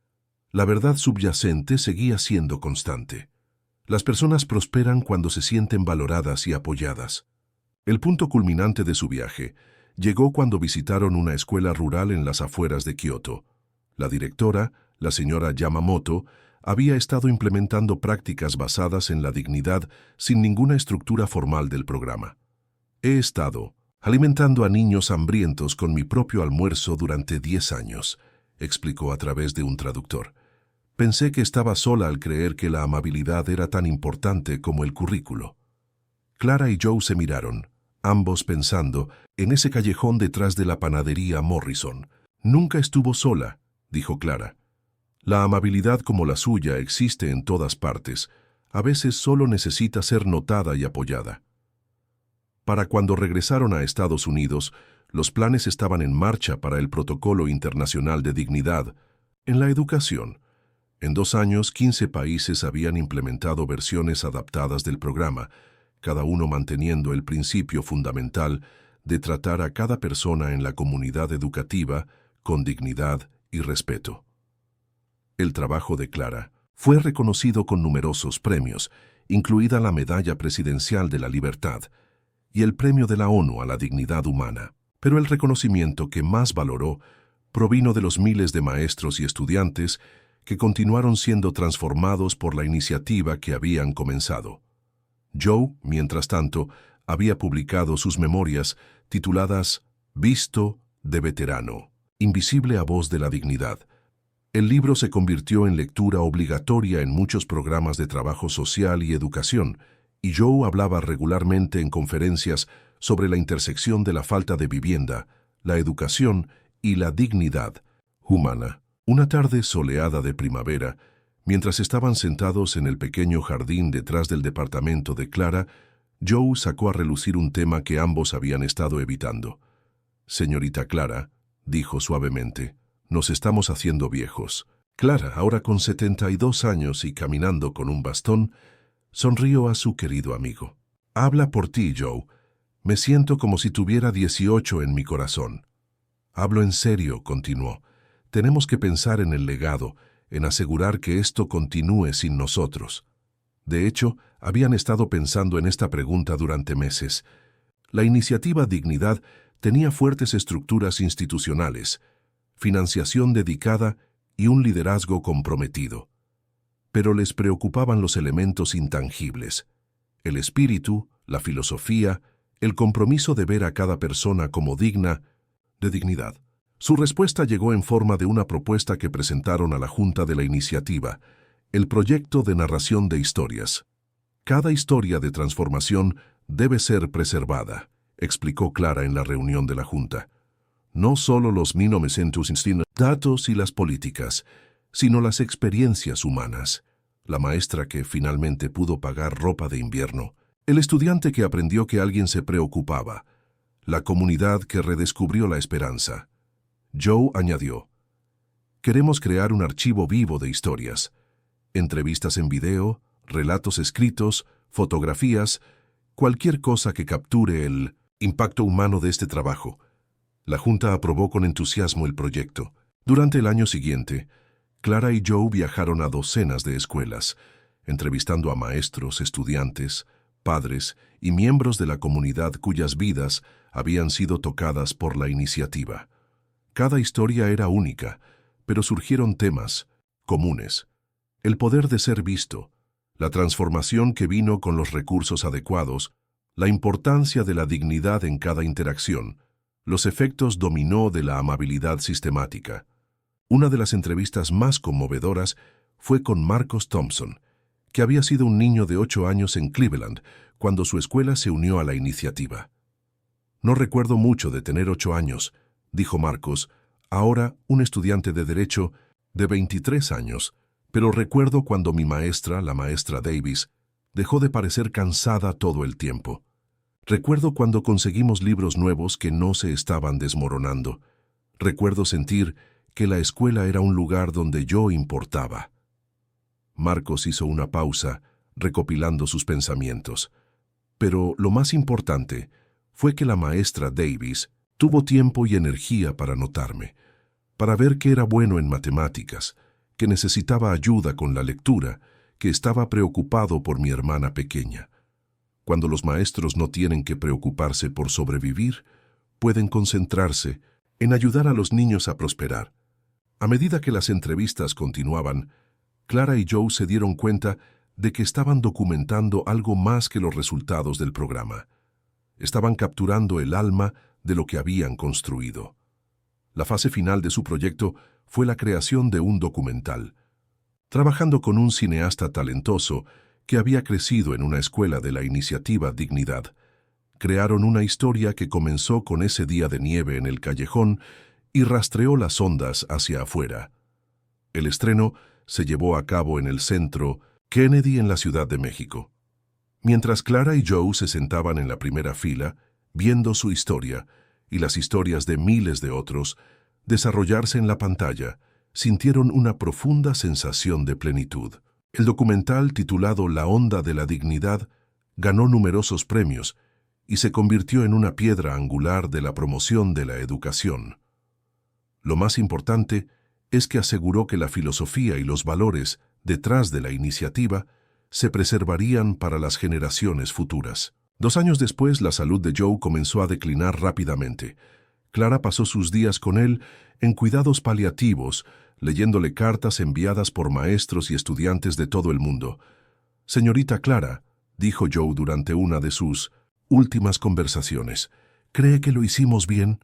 la verdad subyacente seguía siendo constante. Las personas prosperan cuando se sienten valoradas y apoyadas. El punto culminante de su viaje llegó cuando visitaron una escuela rural en las afueras de Kioto. La directora, la señora Yamamoto, había estado implementando prácticas basadas en la dignidad sin ninguna estructura formal del programa. He estado alimentando a niños hambrientos con mi propio almuerzo durante 10 años, explicó a través de un traductor. Pensé que estaba sola al creer que la amabilidad era tan importante como el currículo. Clara y Joe se miraron, ambos pensando en ese callejón detrás de la panadería Morrison. Nunca estuvo sola, dijo Clara. La amabilidad como la suya existe en todas partes. A veces solo necesita ser notada y apoyada. Para cuando regresaron a Estados Unidos, los planes estaban en marcha para el Protocolo Internacional de Dignidad en la educación. En 2 años, 15 países habían implementado versiones adaptadas del programa, cada uno manteniendo el principio fundamental de tratar a cada persona en la comunidad educativa con dignidad y respeto. El trabajo de Clara fue reconocido con numerosos premios, incluida la Medalla Presidencial de la Libertad y el Premio de la ONU a la Dignidad Humana. Pero el reconocimiento que más valoró provino de los miles de maestros y estudiantes que continuaron siendo transformados por la iniciativa que habían comenzado. Joe, mientras tanto, había publicado sus memorias tituladas Visto de Veterano, Invisible a Voz de la Dignidad. El libro se convirtió en lectura obligatoria en muchos programas de trabajo social y educación, y Joe hablaba regularmente en conferencias sobre la intersección de la falta de vivienda, la educación y la dignidad humana. Una tarde soleada de primavera, mientras estaban sentados en el pequeño jardín detrás del departamento de Clara, Joe sacó a relucir un tema que ambos habían estado evitando. «Señorita Clara», dijo suavemente, «nos estamos haciendo viejos». Clara, ahora con 72 años y caminando con un bastón, sonrió a su querido amigo. «Habla por ti, Joe. Me siento como si tuviera 18 en mi corazón». «Hablo en serio», continuó. «Tenemos que pensar en el legado, en asegurar que esto continúe sin nosotros». De hecho, habían estado pensando en esta pregunta durante meses. La iniciativa Dignidad tenía fuertes estructuras institucionales, financiación dedicada y un liderazgo comprometido. Pero les preocupaban los elementos intangibles: el espíritu, la filosofía, el compromiso de ver a cada persona como digna de dignidad. Su respuesta llegó en forma de una propuesta que presentaron a la Junta de la Iniciativa, el proyecto de narración de historias. «Cada historia de transformación debe ser preservada», explicó Clara en la reunión de la Junta. «No solo los 1900 datos y las políticas, sino las experiencias humanas. La maestra que finalmente pudo pagar ropa de invierno, el estudiante que aprendió que alguien se preocupaba, la comunidad que redescubrió la esperanza. Joe añadió: queremos crear un archivo vivo de historias, entrevistas en video, relatos escritos, fotografías, cualquier cosa que capture el impacto humano de este trabajo. La Junta aprobó con entusiasmo el proyecto. Durante el año siguiente, Clara y Joe viajaron a docenas de escuelas, entrevistando a maestros, estudiantes, padres y miembros de la comunidad cuyas vidas habían sido tocadas por la iniciativa. Cada historia era única, pero surgieron temas comunes: el poder de ser visto, la transformación que vino con los recursos adecuados, la importancia de la dignidad en cada interacción, los efectos dominó de la amabilidad sistemática. Una de las entrevistas más conmovedoras fue con Marcos Thompson, que había sido un niño de 8 años en Cleveland cuando su escuela se unió a la iniciativa. No recuerdo mucho de tener 8 años, dijo Marcos, ahora un estudiante de Derecho de 23 años, pero recuerdo cuando mi maestra, la maestra Davis, dejó de parecer cansada todo el tiempo. Recuerdo cuando conseguimos libros nuevos que no se estaban desmoronando. Recuerdo sentir que la escuela era un lugar donde yo importaba. Marcos hizo una pausa, recopilando sus pensamientos. Pero lo más importante fue que la maestra Davis tuvo tiempo y energía para notarme, para ver que era bueno en matemáticas, que necesitaba ayuda con la lectura, que estaba preocupado por mi hermana pequeña. Cuando los maestros no tienen que preocuparse por sobrevivir, pueden concentrarse en ayudar a los niños a prosperar. A medida que las entrevistas continuaban, Clara y Joe se dieron cuenta de que estaban documentando algo más que los resultados del programa. Estaban capturando el alma de lo que habían construido. La fase final de su proyecto fue la creación de un documental. Trabajando con un cineasta talentoso que había crecido en una escuela de la iniciativa Dignidad, crearon una historia que comenzó con ese día de nieve en el callejón y rastreó las ondas hacia afuera. El estreno se llevó a cabo en el Centro Kennedy en la Ciudad de México. Mientras Clara y Joe se sentaban en la primera fila, viendo su historia y las historias de miles de otros desarrollarse en la pantalla, sintieron una profunda sensación de plenitud. El documental, titulado La Onda de la Dignidad, ganó numerosos premios y se convirtió en una piedra angular de la promoción de la educación. Lo más importante es que aseguró que la filosofía y los valores detrás de la iniciativa se preservarían para las generaciones futuras. 2 años después, la salud de Joe comenzó a declinar rápidamente. Clara pasó sus días con él en cuidados paliativos, leyéndole cartas enviadas por maestros y estudiantes de todo el mundo. «Señorita Clara», dijo Joe durante una de sus últimas conversaciones, «¿cree que lo hicimos bien?»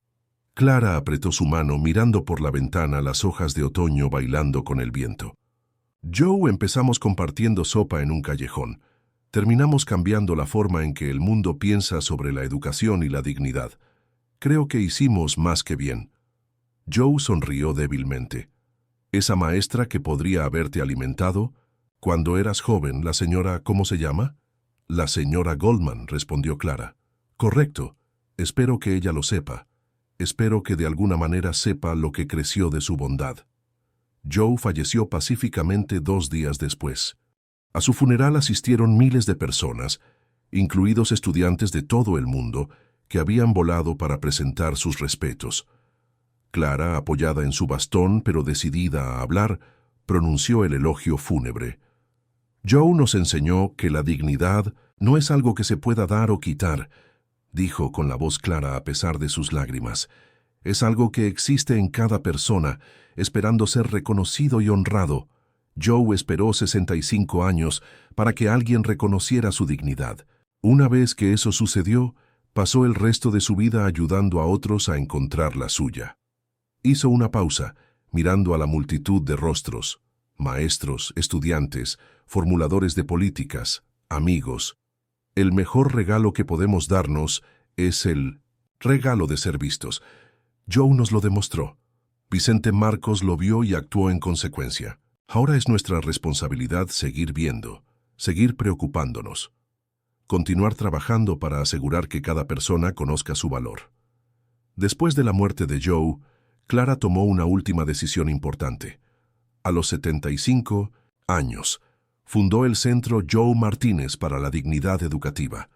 Clara apretó su mano mirando por la ventana las hojas de otoño bailando con el viento. Joe empezamos compartiendo sopa en un callejón. Terminamos cambiando la forma en que el mundo piensa sobre la educación y la dignidad. Creo que hicimos más que bien. Joe sonrió débilmente. ¿Esa maestra que podría haberte alimentado? Cuando eras joven, la señora, ¿cómo se llama? La señora Goldman, respondió Clara. Correcto. Espero que ella lo sepa. Espero que de alguna manera sepa lo que creció de su bondad. Joe falleció pacíficamente 2 días después. A su funeral asistieron miles de personas, incluidos estudiantes de todo el mundo, que habían volado para presentar sus respetos. Clara, apoyada en su bastón pero decidida a hablar, pronunció el elogio fúnebre. Joe nos enseñó que la dignidad no es algo que se pueda dar o quitar, dijo con la voz clara a pesar de sus lágrimas. Es algo que existe en cada persona, esperando ser reconocido y honrado. Joe esperó 65 años para que alguien reconociera su dignidad. Una vez que eso sucedió, pasó el resto de su vida ayudando a otros a encontrar la suya. Hizo una pausa, mirando a la multitud de rostros, maestros, estudiantes, formuladores de políticas, amigos. El mejor regalo que podemos darnos es el regalo de ser vistos. Joe nos lo demostró. Vicente Marcos lo vio y actuó en consecuencia. Ahora es nuestra responsabilidad seguir viendo, seguir preocupándonos. continuar trabajando para asegurar que cada persona conozca su valor. Después de la muerte de Joe, Clara tomó una última decisión importante. A los 75 años, fundó el Centro Joe Martínez para la Dignidad Educativa.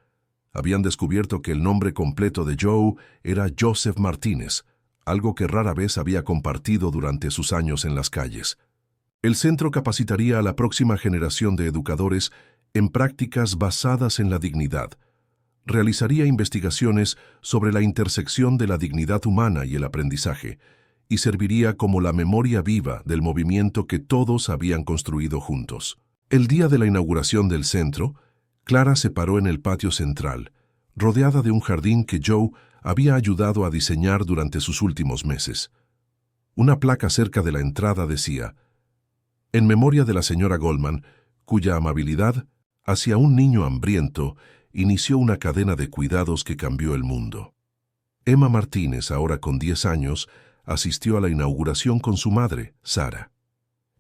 Habían descubierto que el nombre completo de Joe era Joseph Martínez, algo que rara vez había compartido durante sus años en las calles. El centro capacitaría a la próxima generación de educadores en prácticas basadas en la dignidad. Realizaría investigaciones sobre la intersección de la dignidad humana y el aprendizaje, y serviría como la memoria viva del movimiento que todos habían construido juntos. El día de la inauguración del centro, Clara se paró en el patio central, rodeada de un jardín que Joe había ayudado a diseñar durante sus últimos meses. Una placa cerca de la entrada decía: en memoria de la señora Goldman, cuya amabilidad hacia un niño hambriento inició una cadena de cuidados que cambió el mundo. Emma Martínez, ahora con 10 años, asistió a la inauguración con su madre, Sara.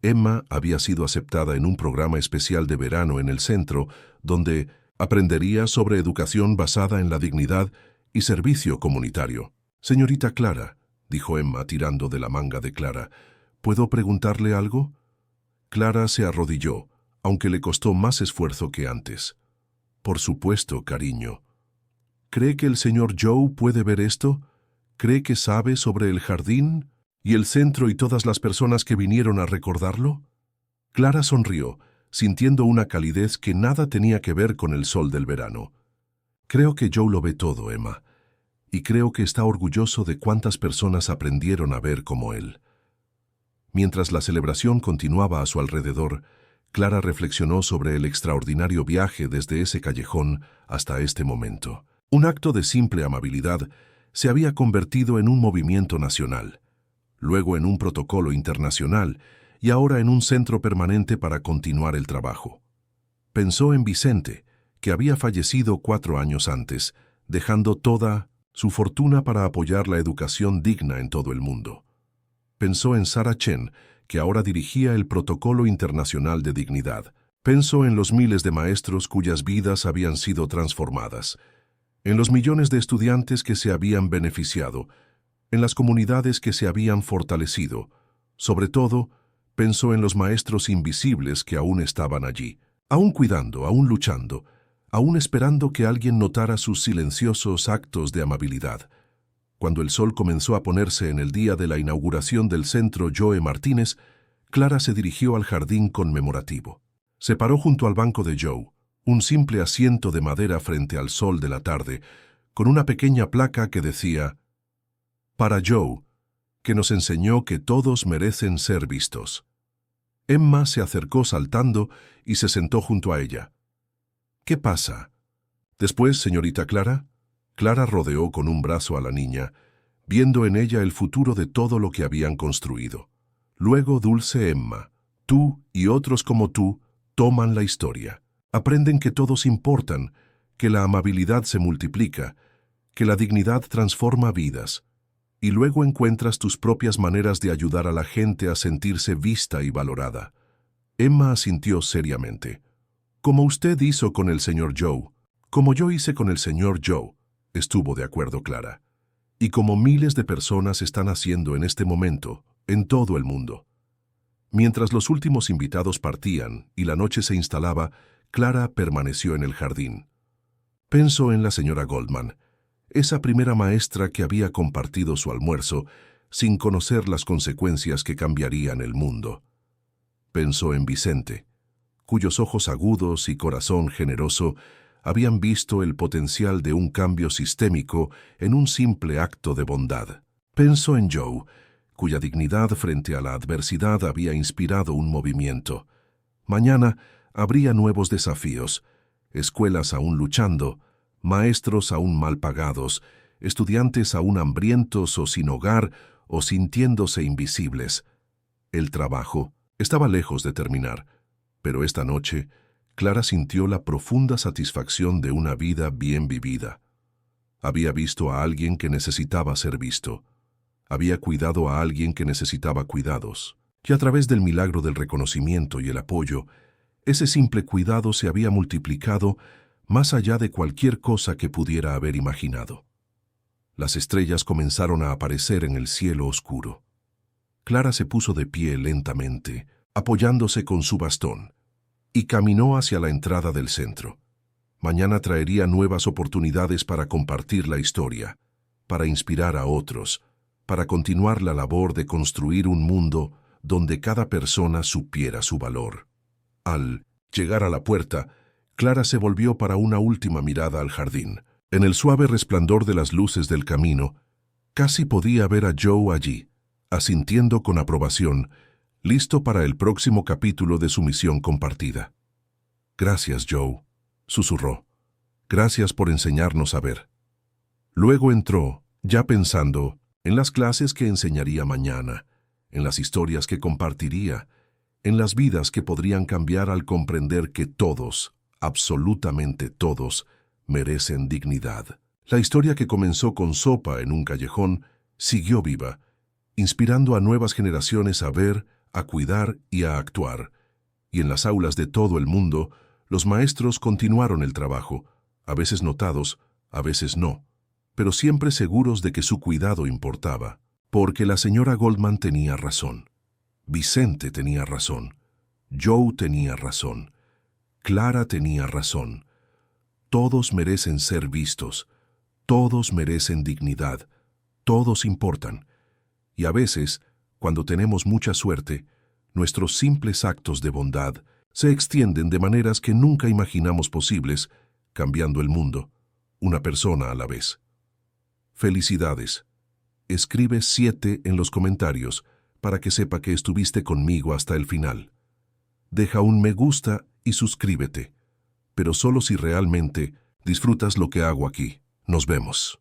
Emma había sido aceptada en un programa especial de verano en el centro, donde aprendería sobre educación basada en la dignidad y servicio comunitario. «Señorita Clara», dijo Emma tirando de la manga de Clara, «¿puedo preguntarle algo?» Clara se arrodilló, aunque le costó más esfuerzo que antes. «Por supuesto, cariño». «¿Cree que el señor Joe puede ver esto? ¿Cree que sabe sobre el jardín y el centro y todas las personas que vinieron a recordarlo?» Clara sonrió, sintiendo una calidez que nada tenía que ver con el sol del verano. «Creo que Joe lo ve todo, Emma, y creo que está orgulloso de cuántas personas aprendieron a ver como él». Mientras la celebración continuaba a su alrededor, Clara reflexionó sobre el extraordinario viaje desde ese callejón hasta este momento. Un acto de simple amabilidad se había convertido en un movimiento nacional, luego en un protocolo internacional y ahora en un centro permanente para continuar el trabajo. Pensó en Vicente, que había fallecido 4 años antes, dejando toda su fortuna para apoyar la educación digna en todo el mundo. Pensó en Sara Chen, que ahora dirigía el Protocolo Internacional de Dignidad. Pensó en los miles de maestros cuyas vidas habían sido transformadas, en los millones de estudiantes que se habían beneficiado, en las comunidades que se habían fortalecido. Sobre todo, pensó en los maestros invisibles que aún estaban allí, aún cuidando, aún luchando, aún esperando que alguien notara sus silenciosos actos de amabilidad. Cuando el sol comenzó a ponerse en el día de la inauguración del Centro Joe Martínez, Clara se dirigió al jardín conmemorativo. Se paró junto al banco de Joe, un simple asiento de madera frente al sol de la tarde, con una pequeña placa que decía: «Para Joe, que nos enseñó que todos merecen ser vistos». Emma se acercó saltando y se sentó junto a ella. «¿Qué pasa?» «Después, señorita Clara». Clara rodeó con un brazo a la niña, viendo en ella el futuro de todo lo que habían construido. «Luego, dulce Emma, tú y otros como tú toman la historia. Aprenden que todos importan, que la amabilidad se multiplica, que la dignidad transforma vidas. Y luego encuentras tus propias maneras de ayudar a la gente a sentirse vista y valorada». Emma asintió seriamente. «Como usted hizo con el señor Joe, como yo hice con el señor Joe», estuvo de acuerdo Clara. «Y como miles de personas están haciendo en este momento, en todo el mundo». Mientras los últimos invitados partían y la noche se instalaba, Clara permaneció en el jardín. Pensó en la señora Goldman, esa primera maestra que había compartido su almuerzo sin conocer las consecuencias que cambiarían el mundo. Pensó en Vicente, cuyos ojos agudos y corazón generoso habían visto el potencial de un cambio sistémico en un simple acto de bondad. Pensó en Joe, cuya dignidad frente a la adversidad había inspirado un movimiento. Mañana habría nuevos desafíos, escuelas aún luchando, maestros aún mal pagados, estudiantes aún hambrientos o sin hogar o sintiéndose invisibles. El trabajo estaba lejos de terminar, pero esta noche Clara sintió la profunda satisfacción de una vida bien vivida. Había visto a alguien que necesitaba ser visto. Había cuidado a alguien que necesitaba cuidados. Y a través del milagro del reconocimiento y el apoyo, ese simple cuidado se había multiplicado más allá de cualquier cosa que pudiera haber imaginado. Las estrellas comenzaron a aparecer en el cielo oscuro. Clara se puso de pie lentamente, apoyándose con su bastón, y caminó hacia la entrada del centro. Mañana traería nuevas oportunidades para compartir la historia, para inspirar a otros, para continuar la labor de construir un mundo donde cada persona supiera su valor. Al llegar a la puerta, Clara se volvió para una última mirada al jardín. En el suave resplandor de las luces del camino, casi podía ver a Joe allí, asintiendo con aprobación, listo para el próximo capítulo de su misión compartida. «Gracias, Joe», susurró. «Gracias por enseñarnos a ver». Luego entró, ya pensando en las clases que enseñaría mañana, en las historias que compartiría, en las vidas que podrían cambiar al comprender que todos, absolutamente todos, merecen dignidad. La historia que comenzó con sopa en un callejón siguió viva, inspirando a nuevas generaciones a ver, a cuidar y a actuar. Y en las aulas de todo el mundo, los maestros continuaron el trabajo, a veces notados, a veces no, pero siempre seguros de que su cuidado importaba, porque la señora Goldman tenía razón, Vicente tenía razón, Joe tenía razón, Clara tenía razón. Todos merecen ser vistos, todos merecen dignidad, todos importan. Y a veces, cuando tenemos mucha suerte, nuestros simples actos de bondad se extienden de maneras que nunca imaginamos posibles, cambiando el mundo, una persona a la vez. Felicidades. Escribe 7 en los comentarios para que sepa que estuviste conmigo hasta el final. Deja un me gusta y suscríbete, pero solo si realmente disfrutas lo que hago aquí. Nos vemos.